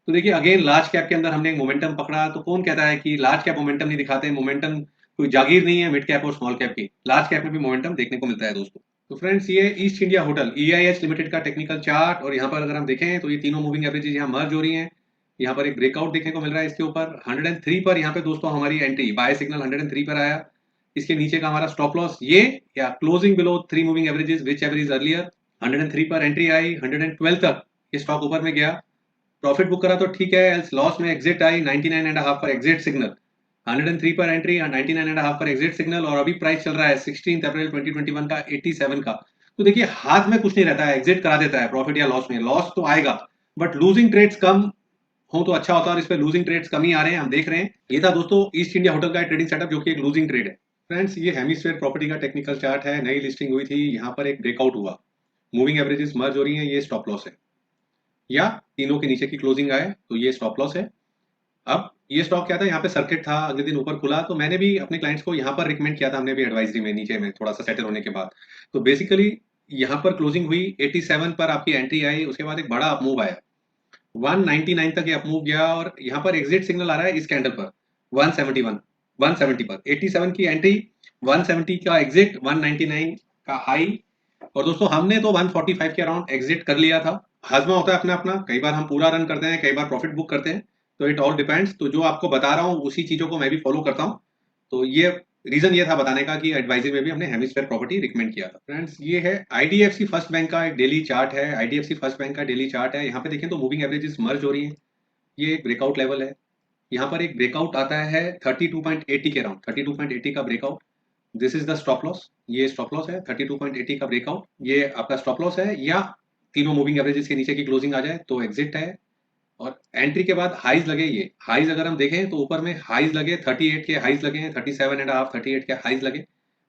तो देखिए अगेन लार्ज कैप के अंदर हमने एक मोमेंटम पकड़ा, तो कौन कहता है कि लार्ज कैप मोमेंटम नहीं दिखाते, मोमेंटम कोई जागीर नहीं है मिड कैप और स्मॉल कैप की, लार्ज कैप में भी मोमेंटम देखने को मिलता है दोस्तों। तो फ्रेंड्स ये east India hotel EIH limited का टेक्निकल चार्ट, और यहाँ पर अगर हम देखें तो ये तीनों मूविंग एवरेजेस यहाँ मर्ज हो रही हैं, यहाँ पर एक ब्रेकआउट देखने को मिल रहा है इसके ऊपर 103 पर, यहाँ पे दोस्तों हमारी एंट्री बाय सिग्नल 103 पर आया, इसके नीचे का हमारा स्टॉप लॉस ये, या closing below 3 moving averages which ever is earlier. 103 पर एंट्री आई, 112 तक ये स्टॉक ऊपर में गया, प्रॉफिट बुक करा तो ठीक है, एल्स लॉस में एग्जिट आई 99.5 पर एग्जिट सिग्नल। 103 पर एंट्री और 99.5 पर एग्जिट सिग्नल, और अभी प्राइस चल रहा है 16 अप्रैल 2021 का 87 का। तो देखिए हाथ में कुछ नहीं रहता है, एग्जिट करा देता है प्रॉफिट या लॉस में, लॉस तो आएगा बट लूजिंग ट्रेड्स कम हो तो अच्छा होता है, और इस पे लूजिंग ट्रेड्स कम ही आ रहे हैं, हम देख रहे हैं। ये था दोस्तों ईस्ट इंडिया होटल का ट्रेडिंग सेटअप जो कि एक लूजिंग ट्रेड है। फ्रेंड्स ये हेमिस्फीयर प्रॉपर्टी का टेक्निकल चार्ट है, नई लिस्टिंग हुई थी, यहाँ पर एक ब्रेकआउट हुआ, मूविंग एवरेजेस मर्ज हो रही है, ये स्टॉप लॉस है, या तीनों के नीचे की क्लोजिंग आए तो ये स्टॉप लॉस है। अब ये स्टॉक क्या था, यहाँ पे सर्किट था, अगले दिन ऊपर खुला, तो मैंने भी अपने क्लाइंट्स को यहाँ पर रिकमेंड किया था, हमने भी एडवाइजरी में नीचे में थोड़ा सा सेटल होने के बाद। तो बेसिकली यहाँ पर क्लोजिंग हुई 87 पर आपकी एंट्री आई, उसके बाद एक बड़ा अपमूव आया 199 तक ये अपमूव गया, और यहाँ पर एग्जिट सिग्नल आ रहा है इस कैंडल पर 170 पर 87 की एंट्री, 170 का एग्जिट, 199 का हाई, और दोस्तों हमने तो 145 के अराउंड एग्जिट कर लिया था। हाजमा होता है अपना अपना, कई बार हम पूरा रन करते हैं, कई बार प्रॉफिट बुक करते हैं, तो इट ऑल डिपेंड्स। तो जो आपको बता रहा हूँ उसी चीजों को मैं भी फॉलो करता हूँ। तो ये रीजन ये था बताने का कि एडवाइजरी में भी हमने हेमिस्फीयर प्रॉपर्टी रिकमेंड किया था। फ्रेंड्स ये है आईडीएफसी फर्स्ट बैंक का एक डेली चार्ट है, आईडीएफसी फर्स्ट बैंक का डेली चार्ट है। यहाँ पे देखें तो मूविंग एवरेजेस मर्ज हो रही है, ये एक ब्रेकआउट लेवल है, यहाँ पर एक ब्रेकआउट आता है 32.80 के अराउंड, 32.80 का breakout, this is the stop loss, ये स्टॉप लॉस है 32.80 का ब्रेकआउट, ये आपका स्टॉप लॉस है, या तीनों मूविंग एवरेजेस के नीचे की क्लोजिंग आ जाए तो एग्जिट है। और एंट्री के बाद हाइज लगे, ये हाइज अगर हम देखें तो ऊपर में हाइज लगे 38 के हाइज लगे हैं, 37.5 38 के हाइज लगे,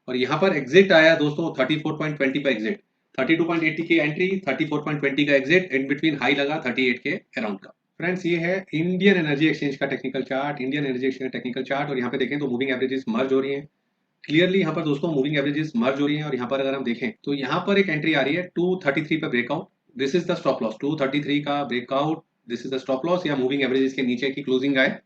और यहाँ पर एग्जिट आया दोस्तों 34.20 पे एग्जिट, 32.80 की एंट्री, 34.20 का एग्जिट, इन बिटवीन हाई लगा 38 के अराउंड का। फ्रेंड्स ये है इंडियन एनर्जी एक्सचेंज का technical chart, Indian energy exchange का टेक्निकल चार्ट, और यहाँ पे देखें तो मूविंग एवरेजेस मर्ज हो रही है क्लियरली, यहाँ पर दोस्तों मूविंग एवरेजेस मर्ज हो रही है, और यहाँ पर अगर हम देखें तो यहाँ पर एक एंट्री आ रही है 233 पे breakout, this is the stop loss, 233 का breakout, this is the stop loss, या मूविंग एवरेजेस के नीचे की क्लोजिंग आए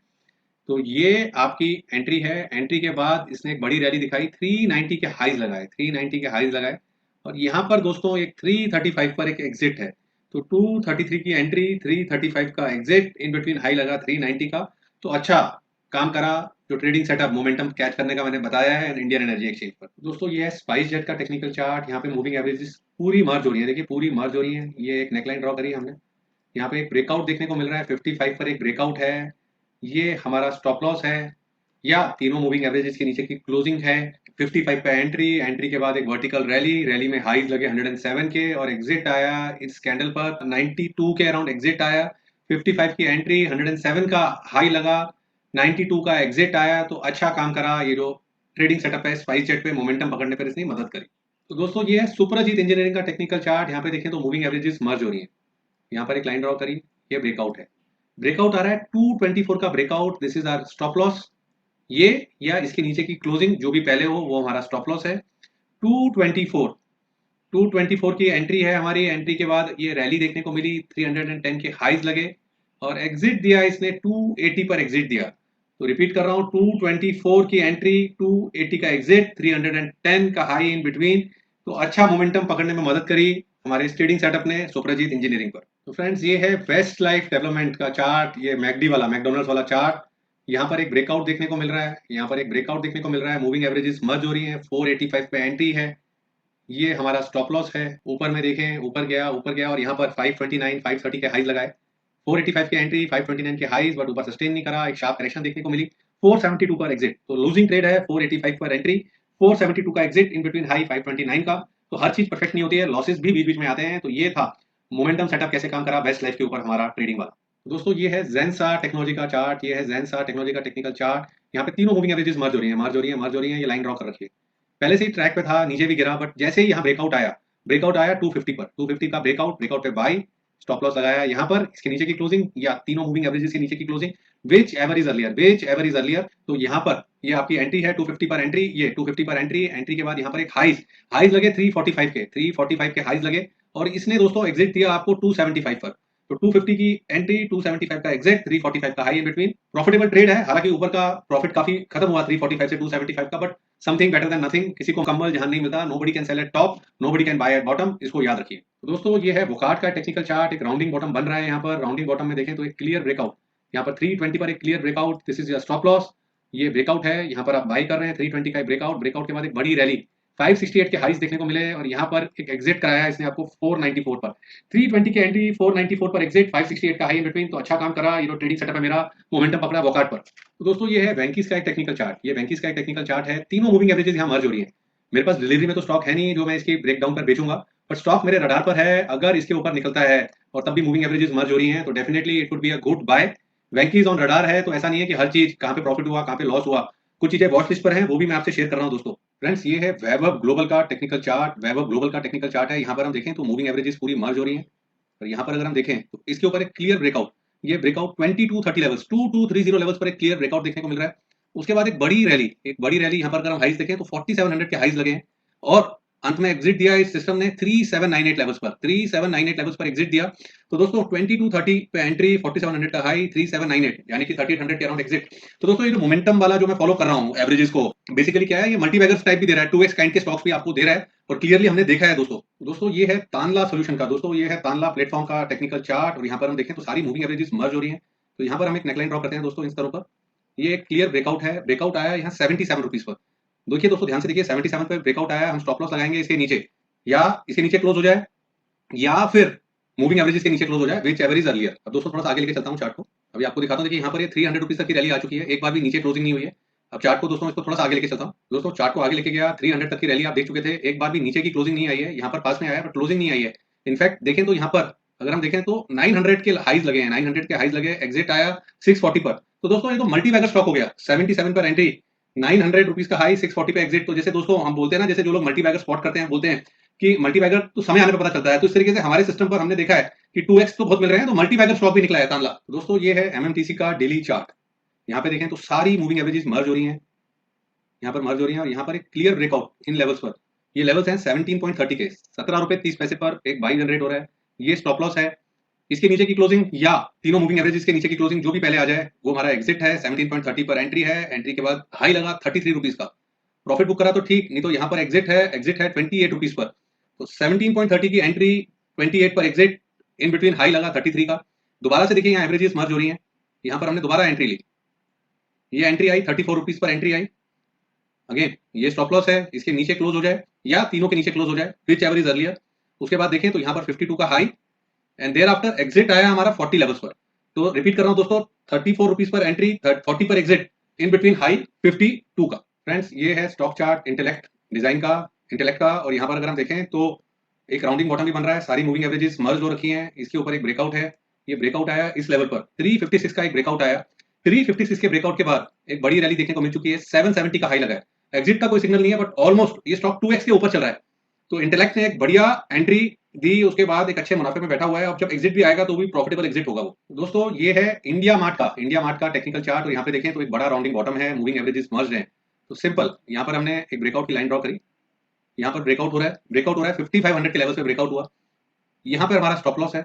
तो ये आपकी एंट्री है। एंट्री के बाद इसने एक बड़ी रैली दिखाई, 390 के हाइज लगाए, 390 के हाइज लगाए, और यहाँ पर दोस्तों एक 335 पर एक एग्जिट है, तो 233 की एंट्री, 335 का एग्जिट, इन बिटवीन हाई लगा 390 का। तो अच्छा काम करा जो ट्रेडिंग सेटअप मोमेंटम कैच करने का मैंने बताया है इंडियन एनर्जी एक्सचेंज पर। दोस्तों ये है स्पाइस जेट का टेक्निकल चार्ट, यहाँ पे मूविंग एवरेजेस पूरी मर्ज हो रही है, देखिए पूरी मर्ज हो रही है, ये एक नेकलाइन ड्रॉ करी हमने, यहाँ पे एक ब्रेकआउट देखने को मिल रहा है 55 पर एक ब्रेकआउट है, ये हमारा स्टॉप लॉस है, या तीनों मूविंग एवरेजेस के नीचे की क्लोजिंग है। 55 पे एंट्री, एंट्री के बाद एक वर्टिकल रैली, रैली में हाईज लगे 107 के, और एग्जिट आया इस कैंडल पर 92 के अराउंड एग्जिट आया, 55 की एंट्री, 107 का हाई लगा, 92 का एग्जिट आया, तो अच्छा काम करा ये जो ट्रेडिंग सेटअप है स्पाइस जेट पे मोमेंटम पकड़ने पर इसने मदद करी। तो दोस्तों ये है सुपरजीत इंजीनियरिंग का टेक्निकल चार्ट, यहाँ पे देखें तो मूविंग एवरेजेस मर्ज हो रही है, यहाँ पर एक लाइन ड्रॉ करी, ये ब्रेकआउट है, ब्रेकआउट आ रहा है 224 का breakout, this is our stop loss, ये या इसके नीचे की क्लोजिंग जो भी पहले हो वो हमारा स्टॉप लॉस है। 224 की एंट्री है हमारी, एंट्री के बाद ये रैली देखने को मिली, 310 के हाइज लगे, और एग्जिट दिया इसने 280 पर एग्जिट दिया। तो रिपीट कर रहा हूँ, 224 की एंट्री, 280 का एग्जिट, 310 का हाई इन बिटवीन, तो अच्छा मोमेंटम पकड़ने में मदद करी हमारे ट्रेडिंग सेटअप ने सुप्रजीत इंजीनियरिंग पर। तो फ्रेंड्स ये है वेस्ट लाइफ डेवलपमेंट का चार्ट, ये मैकडी वाला मैकडोनल्ड्स वाला चार्ट, यहाँ पर एक ब्रेकआउट देखने को मिल रहा है, यहाँ पर एक ब्रेकआउट देखने को मिल रहा है, मूविंग एवरेजेस मर्ज हो रही है, 485 पे एंट्री है, ये हमारा स्टॉप लॉस है, ऊपर में देखें ऊपर गया, और यहाँ पर 529 530 के हाइज लगाए, 485 की एंट्री, 529 के हाइज, बट ऊपर सस्टेन नहीं करा, एक शार्प करेक्शन देखने को मिली, 472 पर एग्जिट, तो लूजिंग ट्रेड है, 485 पर एंट्री, 472 का एग्जिट, इन बिटवीन हाई 529 का। तो हर चीज परफेक्ट नहीं होती है, लॉसेस भी बीच बीच में आते हैं। तो ये था मोमेंटम सेटअप कैसे काम करा बेस्ट लाइफ के ऊपर हमारा ट्रेडिंग वाला। दोस्तों ये है जेंसा टेक्नोलॉजी का चार्ट, ये है जेंसा टेक्नोलॉजी का टेक्निकल चार्ट, यहाँ पे तीनों मूविंग एवरेजेस मर्ज हो रही है, ये लाइन ड्रॉ कर रखी है, पहले से ही ट्रैक पे था, नीचे भी गिरा, बट जैसे ही यहाँ ब्रेकआउट आया 250 पर, 250 का ब्रेकआउट पे बाई, स्टॉप लॉस लगाया यहाँ पर, इसके नीचे की क्लोजिंग या तीनों मूविंग एवरेजेस के नीचे की closing, whichever is earlier, तो यहाँ पर ये आपकी एंट्री है 250 पर एंट्री, ये 250 पर एंट्री के बाद यहाँ पर एक हाइज लगे 345 के हाइज लगे, और इसने दोस्तों एग्जिट दिया आपको 275 पर, तो 250 की एंट्री, 275 का एग्जिट, 345 का high in between, profitable trade है, हालांकि ऊपर का प्रॉफिट काफी खत्म हुआ 345 से 275 का, but something better than nothing, किसी को कम्बल जहां नहीं मिलता, nobody can sell eight top, nobody can by at bottom, इसको याद रखिए। तो दोस्तों ये है वोकार्ड का टेक्निकल चार्ट, एक राउंडिंग बॉटम बन रहा है, यहाँ पर राउंडिंग बॉटम में देखें तो एक क्लियर ब्रेकआउट, यहाँ पर 320 पर एक clear breakout, this is your stop loss, ये ब्रेकआउट है, यहाँ पर आप बाई कर रहे हैं 320 का ब्रेकआउट, ब्रेकआउट के बाद एक बड़ी रैली 568 के हाईज देखने को मिले और यहाँ पर एक एग्जिट कराया इसने आपको 494 पर, 320 के एंट्री, 494 पर एग्जिट, 568 का हाई इन बिटवीन, तो अच्छा काम करा। ये ट्रेडिंग सेटअप है मेरा, मोमेंटम पकड़ा वॉकआउट पर। तो दोस्तों ये है वेंकीज का एक टेक्निकल चार्ट, ये वेंकीज का एक टेक्निकल चार्ट है, तीनों मूविंग एवरेजेस यहाँ मर्ज हो रही है। मेरे पास डिलीवरी में तो स्टॉक है नहीं जो मैं इसकी ब्रेकडाउन पर बेचूंगा, पर स्टॉक मेरे रडार पर है, अगर इसके ऊपर निकलता है और तब भी मूविंग एवरेजेस मर्ज हो रही हैं तो definitely it would be a good buy. Venky's on radar है, तो ऐसा नहीं है कि हर चीज कहाँ पे प्रॉफिट हुआ कहाँ पे लॉस हुआ, कुछ चीजें वॉच लिस्ट पर हैं, वो भी मैं आपसे शेयर कर रहा हूं दोस्तों। फ्रेंड्स ये है वैभव ग्लोबल का टेक्निकल चार्ट, वैभव ग्लोबल का टेक्निकल चार्ट है। यहाँ पर हम देखें तो मूविंग एवरेजेस पूरी मर्ज हो रही हैं और यहाँ पर अगर हम देखें तो इसके ऊपर एक क्लियर ब्रेकआउट, ये ब्रेकआउट 2230 लेवल्स, 2230 लेवल्स पर एक क्लियर ब्रेकआउट देखने को मिल रहा है। उसके बाद एक बड़ी रैली यहाँ पर अगर हम हाइज देखें तो 4700 के हाइज लगे हैं और अंत में एग्जिट दिया इस सिस्टम ने 3798 लेवल्स पर, 3798 लेवल्स पर एग्जिट दिया। तो दोस्तों 2230 पे एंट्री, 4700 का हाई, 3798 यानी कि 3800 के अराउंड एग्जिट। तो दोस्तों ये जो मोमेंटम वाला जो मैं फॉलो कर रहा हूँ एवरेजेस को, बेसिकली क्या है, ये मल्टीबैगर्स टाइप भी दे रहा है, 2x काइंड के स्टॉक्स भी आपको दे रहा है और क्लियरली हमने देखा है दोस्तों ये है तानला सॉल्यूशन का, दोस्तों ये है तानला प्लेटफॉर्म का टेक्निकल चार्ट और यहाँ पर हम देखें तो सारी मूविंग एवरेजेस मर्ज हो रही है। तो यहाँ पर हम एक नेकलाइन ड्रॉ करते हैं दोस्तों इन स्तरों पर, ये एक क्लियर ब्रेकआउट है, ब्रेकआउट आया यहाँ 77 रुपीज पर। देखिए दोस्तों ध्यान से देखिए 77 पे ब्रेकआउट आया, हम स्टॉप लॉस लगाएंगे इसके नीचे, या इसके नीचे क्लोज हो जाए या फिर मूविंग एवरेजेस के नीचे क्लोज हो जाए, विच एवर इज अर्लियर। अब दोस्तों थोड़ा सा आगे लेके चलता हूं चार्ट को, अभी आपको दिखाता हूं। देखिए यहाँ पर ये 300 रुपीज तक की रैली आ चुकी है, एक बार भी नीचे क्लोजिंग नहीं हुई है। अब चार्ट को दोस्तों इसको थोड़ा सा आगे लेके चलता हूं। दोस्तों चार्ट को आगे लेके गया, 300 तक की रैली आप देख चुके थे, एक बार भी नीचे की क्लोजिंग नहीं आई है, यहाँ पर पास में आया बट क्लोजिंग नहीं आई है। इनफैक्ट देखें तो यहाँ पर अगर हम देखें तो 900 के हाइज लगे हैं, 900 के हाइज लगे, एग्जिट आया 640 पर। तो दोस्तों ये तो मल्टी बैगर स्टॉक हो गया, 77 पर एंट्री, 900 रुपीज का हाई, 640 पे एग्जिट। तो जैसे दोस्तों हम बोलते हैं ना, जैसे जो लोग मल्टी बैगर स्पॉट करते हैं बोलते हैं कि मल्टी बैगर तो समय आने पर पता चलता है, तो इस तरीके से हमारे सिस्टम पर हमने देखा है कि 2x तो बहुत मिल रहे हैं, तो मल्टी बैगर स्टॉक भी निकला है तानला। तो दोस्तों ये है एमएमटीसी का डेली चार्ट, यहाँ पे देखें तो सारी मूविंग एवरेजेस मर्ज हो रही हैं, यहाँ पर मर्ज हो रही हैं और यहाँ पर एक क्लियर ब्रेकआउट इन लेवल्स पर, ये लेवल्स हैं 17.30 के, 17 रुपए 30 पैसे पर एक बाई जनरेट हो रहा है, ये स्टॉप लॉस है। इसके नीचे की क्लोजिंग या तीनों मूविंग एवरेजेस के नीचे की क्लोजिंग जो भी पहले आ जाए वो हमारा एग्जिट है। 17.30 पर एंट्री है, एंट्री के बाद हाई लगा 33 रुपीज का, प्रॉफिट बुक करा तो ठीक, नहीं तो यहाँ पर एग्जिट है 28 रुपीज पर। तो 17.30 की एंट्री, 28 पर एग्जिट, इन बिटवीन हाई लगा 33 का। दोबारा से देखिए यहाँ एवरेजेस मर्ज हो रही हैं, यहाँ पर हमने दोबारा एंट्री ली, ये एंट्री आई 34 रुपीज पर एंट्री आई, अगेन ये स्टॉप लॉस है, इसके नीचे क्लोज हो जाए या तीनों के नीचे क्लोज हो जाए, विच एवर इज अर्लियर। उसके बाद देखें तो यहाँ पर 52 का high and thereafter exit आया हमारा 40 लेवल्स पर। तो रिपीट कर रहा हूं दोस्तों, 34 रुपीज पर एंट्री, 40 पर एग्जिट, इन बिटवीन हाई 52 का। फ्रेंड्स ये है स्टॉक चार्ट इंटेलेक्ट डिजाइन का, इंटेलेक्ट का, और यहाँ पर अगर हम देखें तो एक राउंडिंग बॉटम भी बन रहा है, सारी मूविंग एवरेजेस मर्ज हो रखी हैं। इसके ऊपर एक ब्रेकआउट है, ये ब्रेकआउट आया इस लेवल पर 356 का एक ब्रेकआउट आया, 356 के ब्रेकआउट के बाद एक बड़ी रैली देखने को मिल चुकी है, 770 का हाई लगा है। एग्जिट का कोई सिग्नल नहीं है बट ऑलमोस्ट ये स्टॉक 2x के ऊपर चल रहा है। तो इंटेलेक्ट ने एक बढ़िया एंट्री दी, उसके बाद एक अच्छे मुनाफे में बैठा हुआ है, अब जब एग्जिट भी आएगा तो भी प्रॉफिटेबल एग्जिट होगा वो। दोस्तों ये है इंडिया मार्ट का टेक्निकल चार्ट, और यहाँ पे देखें तो एक बड़ा राउंडिंग बॉटम है, मूविंग एवरेजेस मर्ज हैं। तो सिंपल यहाँ पर हमने एक ब्रेकआउट की लाइन ड्रॉ करी, यहाँ पर ब्रेकआउट हो रहा है 5500 के लेवल पे ब्रेकआउट हुआ, यहाँ पर हमारा स्टॉप लॉस है,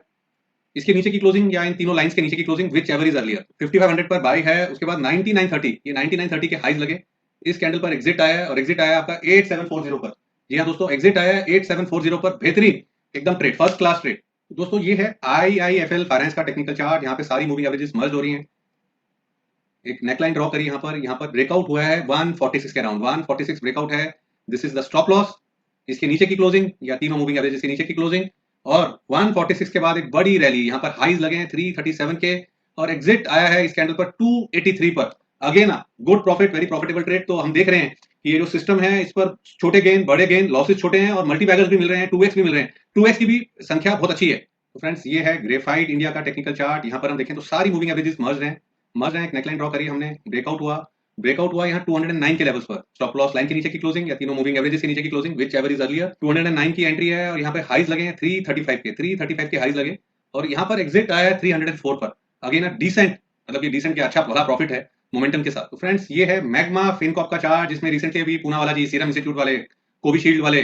इसके नीचे की क्लोजिंग या इन तीनों लाइंस के नीचे की closing whichever is earlier, 5500 पर बाय है। उसके बाद 9930, ये 9930 के हाइज लगे, इस कैंडल पर एग्जिट आया और एग्जिट आया आपका 8740 पर। जी हाँ दोस्तों, एग्जिट आया 8740 पर, बेहतरीन एकदम ट्रेड, फर्स्ट क्लास ट्रेड। दोस्तों ये है IIFL फाइनेंस का टेक्निकल चार्ट, यहाँ पे सारी मूविंग एवरेजेस मर्ज हो रही हैं। एक नेकलाइन ड्रॉ करी यहाँ पर ब्रेकआउट हुआ है 146 के अराउंड, 146 ब्रेकआउट है, this is the stop loss, इसके नीचे की क्लोजिंग या तीनों मूविंग एवरेजेस के नीचे की क्लोजिंग, और 146 के बाद एक बड़ी रैली, यहाँ पर हाईज लगे हैं 337 के और एग्जिट आया है इस कैंडल पर 283 पर। Again good profit, very profitable trade. तो हम देख रहे हैं कि ये जो सिस्टम है इस पर छोटे गेन, बड़े गेन, लॉसेस छोटे हैं और मल्टी बैगर्स भी मिल रहे हैं, 2x भी मिल रहे हैं, 2x की भी संख्या बहुत अच्छी है। तो फ्रेंड्स ये है ग्रेफाइट इंडिया का टेक्निकल चार्ट, यहाँ पर हम देखें तो सारी मूविंग एवरेजेस मर्ज हैं। एक नेकलाइन ड्रॉ करी हमने, ब्रेकआउट हुआ यहाँ 209 के लेवल्स पर, स्टॉप लॉस लाइन के नीचे की क्लोजिंग या तीनों मूविंग एवरेजेस के नीचे की closing whichever is earlier, 209 की एंट्री है और यहाँ पे हाइज लगे हैं 335 के हाइज लगे, और यहाँ पर एग्जिट आया है 304 पर। अगेन डिसेंट, मतलब ये डिसेंट के अच्छा भला प्रॉफिट है मोमेंटम के साथ। तो फ्रेंड्स ये है मैग्मा फिनकॉर्प का चार्ट, जिसमें रिसेंटली अभी पूना वाला जी, सीरम इंस्टीट्यूट वाले, कोविशील्ड वाले,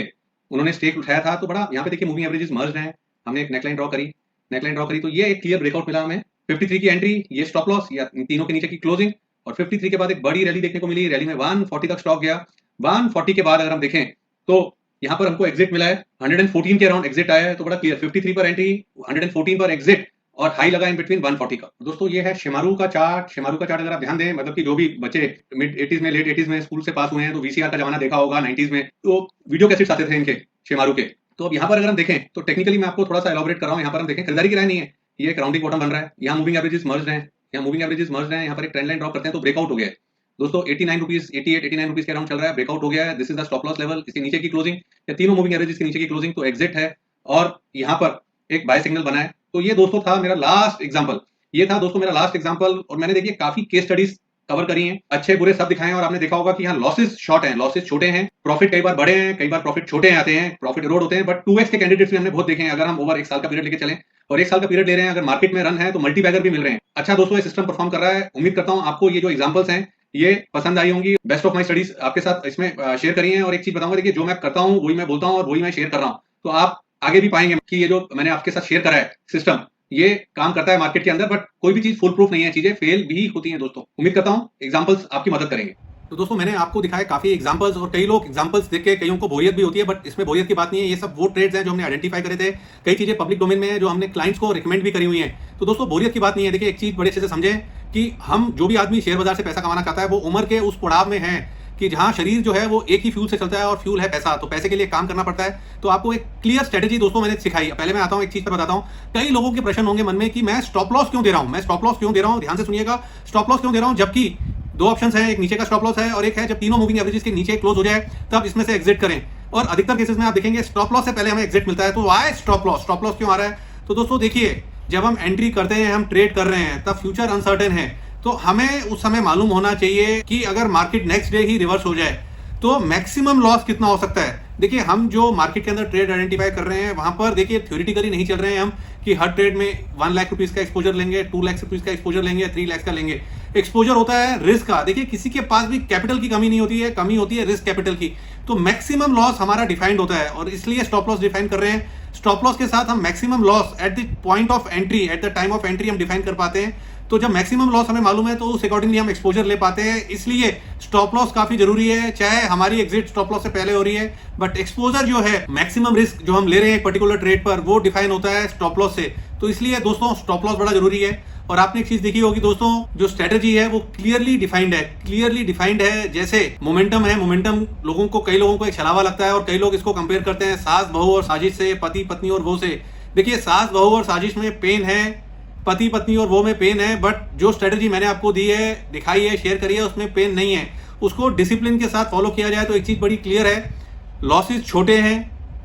उन्होंने स्टेक उठाया था। तो बड़ा यहाँ पे देखिए मूविंग एवरेजेस मर्ज हैं, हमने एक नेकलाइन ड्रॉ करी तो ये एक क्लियर ब्रेकआउट मिला हमें, 53 की एंट्री, ये स्टॉप लॉस या तीनों के नीचे की क्लोजिंग, और 53 के बाद एक बड़ी रैली देखने को मिली, रैली में 140 तक स्टॉक गया। 140 के बाद अगर हम देखें तो यहाँ पर हमको एग्जिट मिला है, 114 के अराउंड एग्जिट आया है, तो बड़ा क्लियर, 53 पर एंट्री, 114 पर एग्जिट, और हाई लगा इन बिटवीन 140 का। दोस्तों ये है शिमारू का चार्ट। शिमारू का चार्ट अगर आप ध्यान दें, मतलब कि जो भी बच्चे मिड 80s में, लेट 80s में स्कूल से पास हुए हैं तो वीसीआर का जमाना देखा होगा, 90s में तो वीडियो कैसेट्स आते थे इनके शिमारू के। तो अब यहाँ पर अगर हम देखें तो टेक्निकली मैं आपको थोड़ा सा एलॉबरेट कर रहा हूँ। यहाँ पर हम देखें, खरीदारी की राय नहीं है, ये एक राउंडिंग बॉटम बन रहा है, यहाँ मूविंग एवरेजेस मर्ज हैं, यहाँ मूविंग एवरेजेस मर्ज हैं, यहाँ पर एक ट्रेंड लाइन ड्रॉप करते हैं तो ब्रेकआउट हो गया है दोस्तों। 89 रुपीज, 88, 89 रुपीज के अराउंड चल रहा है, ब्रेकआउट हो गया है। This is the stop loss level, इसके नीचे की क्लोजिंग या तीनों मूविंग एवरेजेस के नीचे की क्लोजिंग तो एग्जिट है, और यहाँ पर एक बाय सिग्नल बना है। तो ये दोस्तों था मेरा लास्ट एग्जांपल, ये था दोस्तों मेरा लास्ट एग्जांपल। और मैंने देखिए काफी केस स्टडीज कवर करी हैं, अच्छे बुरे सब दिखाए हैं, और आपने देखा होगा कि यहाँ लॉसेस शॉर्ट हैं, लॉसेस छोटे हैं, प्रॉफिट कई बार बड़े हैं, कई बार प्रॉफिट छोटे आते हैं, प्रॉफिट रोड होते हैं, बट 2x के कैंडिडेट्स भी हमने बहुत देखे हैं। अगर हम ओवर एक साल का पीरियड लेके चलें और एक साल का पीरियड ले रहे हैं, अगर मार्केट में रन है तो मल्टी बैगर भी मिल रहे हैं। अच्छा दोस्तों, ये सिस्टम परफॉर्म कर रहा है। उम्मीद करता हूँ आपको ये जो एग्जांपल्स हैं ये पसंद आई होंगी। बेस्ट ऑफ माई स्टडीज आपके साथ इसमें शेयर करी है, और एक चीज बताऊंगा, देखिए जो मैं करता हूँ वही मैं बोलता हूँ और वही मैं शेयर कर रहा हूँ, तो आप आगे भी पाएंगे कि ये जो मैंने आपके साथ शेयर करा है सिस्टम, ये काम करता है मार्केट के अंदर। बट कोई भी चीज फुल प्रूफ नहीं है, चीजें फेल भी होती हैं दोस्तों। उम्मीद करता हूँ एग्जांपल्स आपकी मदद करेंगे। तो दोस्तों मैंने आपको दिखाया काफी एग्जांपल्स, और कई लोग एग्जांपल्स देख के कईयों को बोरियत भी होती है, बट इसमें बोरियत की बात नहीं है। ये सब वो ट्रेड्स हैं जो हमने आइडेंटिफाई करे थे, कई चीजें पब्लिक डोमेन में है जो हमने क्लाइंट्स को रिकमेंड भी करी हुई हैं। तो दोस्तों बोरियत की बात नहीं है। देखिए एक चीज बड़े अच्छे से समझें कि हम जो भी आदमी शेयर बाजार से पैसा कमाना चाहता है वो उम्र के उस पड़ाव में है कि जहां शरीर जो है वो एक ही फ्यूल से चलता है, और फ्यूल है पैसा। तो पैसे के लिए काम करना पड़ता है। तो आपको एक क्लियर स्ट्रेटेजी दोस्तों मैंने सिखाई। पहले मैं आता हूं एक चीज पर बताता हूं। कई लोगों के प्रश्न होंगे मन में कि मैं स्टॉप लॉस क्यों दे रहा हूं, मैं स्टॉप लॉस क्यों दे रहा हूं। ध्यान से सुनिएगा, स्टॉप लॉस क्यों दे रहा हूं, जबकि दो ऑप्शंस है, एक नीचे का स्टॉप लॉस है और एक है जब तीनों मूविंग एवरेजेस के नीचे क्लोज हो जाए तब इसमें से एग्जिट करें। और अधिकतर केसेस में आप देखेंगे स्टॉप लॉस से पहले हमें एग्जिट मिलता है। तो why stop loss, stop loss क्यों आ रहा है। तो दोस्तों देखिए, जब हम एंट्री करते हैं, हम ट्रेड कर रहे हैं, तब फ्यूचर अनसर्टेन है, तो हमें उस समय मालूम होना चाहिए कि अगर मार्केट नेक्स्ट डे ही रिवर्स हो जाए तो मैक्सिमम लॉस कितना हो सकता है। देखिए हम जो मार्केट के अंदर ट्रेड आइडेंटिफाई कर रहे हैं वहां पर देखिए थ्योरेटिकली नहीं चल रहे हैं हम कि हर ट्रेड में 1 लाख रुपीज का एक्सपोजर लेंगे, 2 लाख रुपीज का एक्सपोजर लेंगे, 3 लाख का लेंगे। एक्सपोजर होता है रिस्क का। देखिए किसी के पास भी कैपिटल की कमी नहीं होती है, कमी होती है रिस्क कैपिटल की। तो मैक्सिमम लॉस हमारा डिफाइंड होता है, और इसलिए स्टॉप लॉस डिफाइन कर रहे हैं। स्टॉप लॉस के साथ हम maximum loss at the point of entry, at the time of entry हम डिफाइन कर पाते हैं। तो जब मैक्सिमम लॉस हमें मालूम है तो उस अकॉर्डिंगली हम एक्सपोजर ले पाते हैं। इसलिए स्टॉप लॉस काफी जरूरी है, चाहे हमारी एग्जिट स्टॉप लॉस से पहले हो रही है, बट एक्सपोजर जो है, मैक्सिमम रिस्क जो हम ले रहे हैं एक पर्टिकुलर ट्रेड पर, वो डिफाइन होता है स्टॉप लॉस से। तो इसलिए दोस्तों स्टॉप लॉस बड़ा जरूरी है। और आपने एक चीज देखी होगी दोस्तों, जो स्ट्रेटेजी है वो क्लियरली डिफाइंड है, क्लियरली डिफाइंड है। जैसे मोमेंटम है, मोमेंटम लोगों को, कई लोगों को एक छलावा लगता है और कई लोग इसको कंपेयर करते हैं सास बहू और साजिश से, पति पत्नी और वो से। देखिए सास बहू और साजिश में पेन है, पति पत्नी और वो में पेन है, बट जो स्ट्रेटेजी मैंने आपको दी है, दिखाई है, शेयर करी है, उसमें पेन नहीं है। उसको डिसिप्लिन के साथ फॉलो किया जाए तो एक चीज बड़ी क्लियर है, लॉसेस छोटे हैं,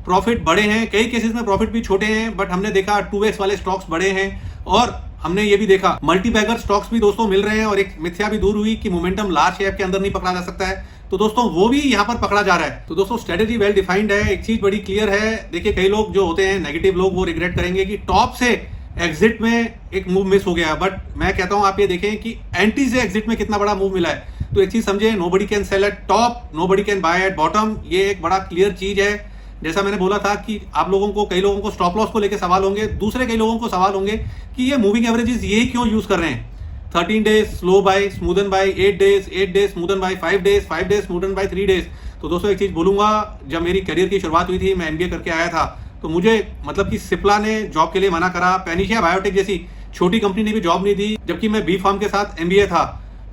प्रॉफिट बड़े हैं। कई केसेस में प्रॉफिट भी छोटे हैं, बट हमने देखा 2x वाले स्टॉक्स बड़े हैं, और हमने ये भी देखा मल्टी बैगर स्टॉक्स भी दोस्तों मिल रहे हैं। और एक मिथ्या भी दूर हुई कि मोमेंटम लार्ज कैप के अंदर नहीं पकड़ा जा सकता है, तो दोस्तों वो भी यहाँ पर पकड़ा जा रहा है। तो दोस्तों स्ट्रेटेजी वेल डिफाइंड है, एक चीज बड़ी क्लियर है। देखिए कई लोग जो होते हैं नेगेटिव लोग, वो रिग्रेट करेंगे कि टॉप से एग्जिट में एक मूव मिस हो गया, बट मैं कहता हूं आप ये देखें कि एंटी से एग्जिट में कितना बड़ा मूव मिला है। तो एक चीज समझे, nobody can sell eight top, nobody can by at bottom. ये एक बड़ा क्लियर चीज है। जैसा मैंने बोला था कि आप लोगों को, कई लोगों को स्टॉप लॉस को लेकर सवाल होंगे, दूसरे कई लोगों को सवाल होंगे कि ये मूविंग एवरेजेस ये क्यों यूज कर रहे हैं। 13 days slow by, smoothen by, 8 days smoothen by, 5 days smoothen by, 3 days. तो दोस्तों एक चीज बोलूंगा, जब मेरी करियर की शुरुआत हुई थी, मैं एमबीए करके आया था, तो मुझे मतलब कि सिप्ला ने जॉब के लिए मना करा, पैनिशिया बायोटेक जैसी छोटी कंपनी ने भी जॉब नहीं दी, जबकि मैं बी फार्म के साथ एमबीए था,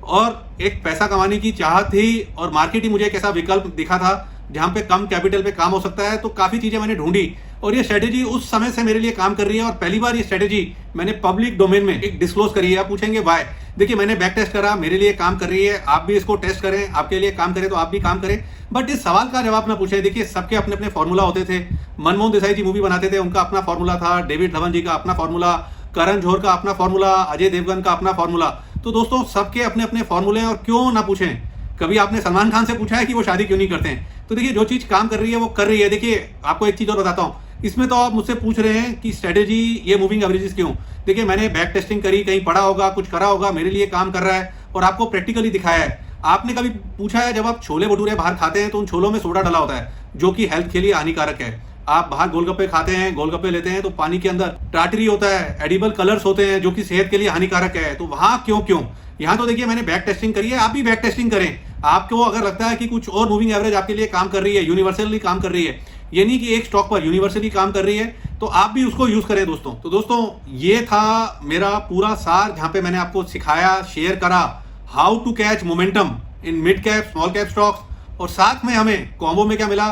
और एक पैसा कमाने की चाहत थी, और मार्केट ही मुझे एक ऐसा विकल्प दिखा था जहां पे कम कैपिटल पे काम हो सकता है। तो काफी चीजें मैंने ढूंढी, और ये स्ट्रेटेजी उस समय से मेरे लिए काम कर रही है। और पहली बार ये स्ट्रेटेजी मैंने पब्लिक डोमेन में एक डिस्क्लोज करी है। आप पूछेंगे वाई, देखिए मैंने बैक टेस्ट करा, मेरे लिए काम कर रही है, आप भी इसको टेस्ट करें, आपके लिए काम करे तो आप भी काम करें। बट इस सवाल का जवाब ना पूछे। देखिए सबके अपने अपने फॉर्मूला होते थे। मनमोहन देसाई जी मूवी बनाते थे, उनका अपना फॉर्मूला था, डेविड धवन जी का अपना फॉर्मूला, करण जौहर का अपना फॉर्मूला, अजय देवगन का अपना फॉर्मूला। तो दोस्तों सबके अपने अपने फॉर्मूले हैं, और क्यों ना पूछें। कभी आपने सलमान खान से पूछा है कि वो शादी क्यों नहीं करते हैं। तो देखिए जो चीज काम कर रही है वो कर रही है। देखिए आपको एक चीज और बताता हूं, इसमें तो आप मुझसे पूछ रहे हैं कि स्ट्रेटेजी ये मूविंग एवरेजेस क्यों। देखिए मैंने बैक टेस्टिंग करी, कहीं पढ़ा होगा, कुछ करा होगा, मेरे लिए काम कर रहा है, और आपको प्रैक्टिकली दिखाया है। आपने कभी पूछा है, जब आप छोले भटूरे बाहर खाते हैं तो उन छोलों में सोडा डला होता है, जो कि हेल्थ के लिए हानिकारक है। आप बाहर गोलगप्पे खाते हैं, गोलगप्पे लेते हैं तो पानी के अंदर टाटरी होता है, एडिबल कलर्स होते हैं, जो कि सेहत के लिए हानिकारक है। तो वहां क्यों यहाँ तो देखिए मैंने बैक टेस्टिंग करी है, आप भी बैक टेस्टिंग करें। आपको अगर लगता है कि कुछ और मूविंग एवरेज आपके लिए काम कर रही है, यूनिवर्सली काम कर रही है, ये नहीं कि एक स्टॉक पर यूनिवर्सली काम कर रही है, तो आप भी उसको यूज करें दोस्तों। तो दोस्तों ये था मेरा पूरा सार, जहां पे मैंने आपको सिखाया, शेयर करा how to catch momentum in mid cap small cap stocks, और साथ में हमें कॉम्बो में क्या मिला,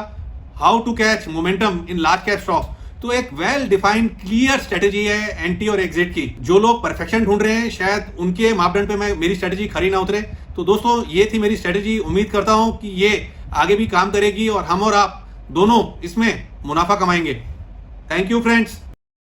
how to catch momentum in large cap stocks. तो एक वेल डिफाइंड क्लियर स्ट्रेटेजी है एंट्री और एग्जिट की। जो लोग परफेक्शन ढूंढ रहे हैं शायद उनके मापदंड पे मेरी स्ट्रेटेजी खरी ना उतरे। तो दोस्तों ये थी मेरी स्ट्रेटेजी, उम्मीद करता हूं कि ये आगे भी काम करेगी और हम और आप दोनों इसमें मुनाफा कमाएंगे। Thank you friends.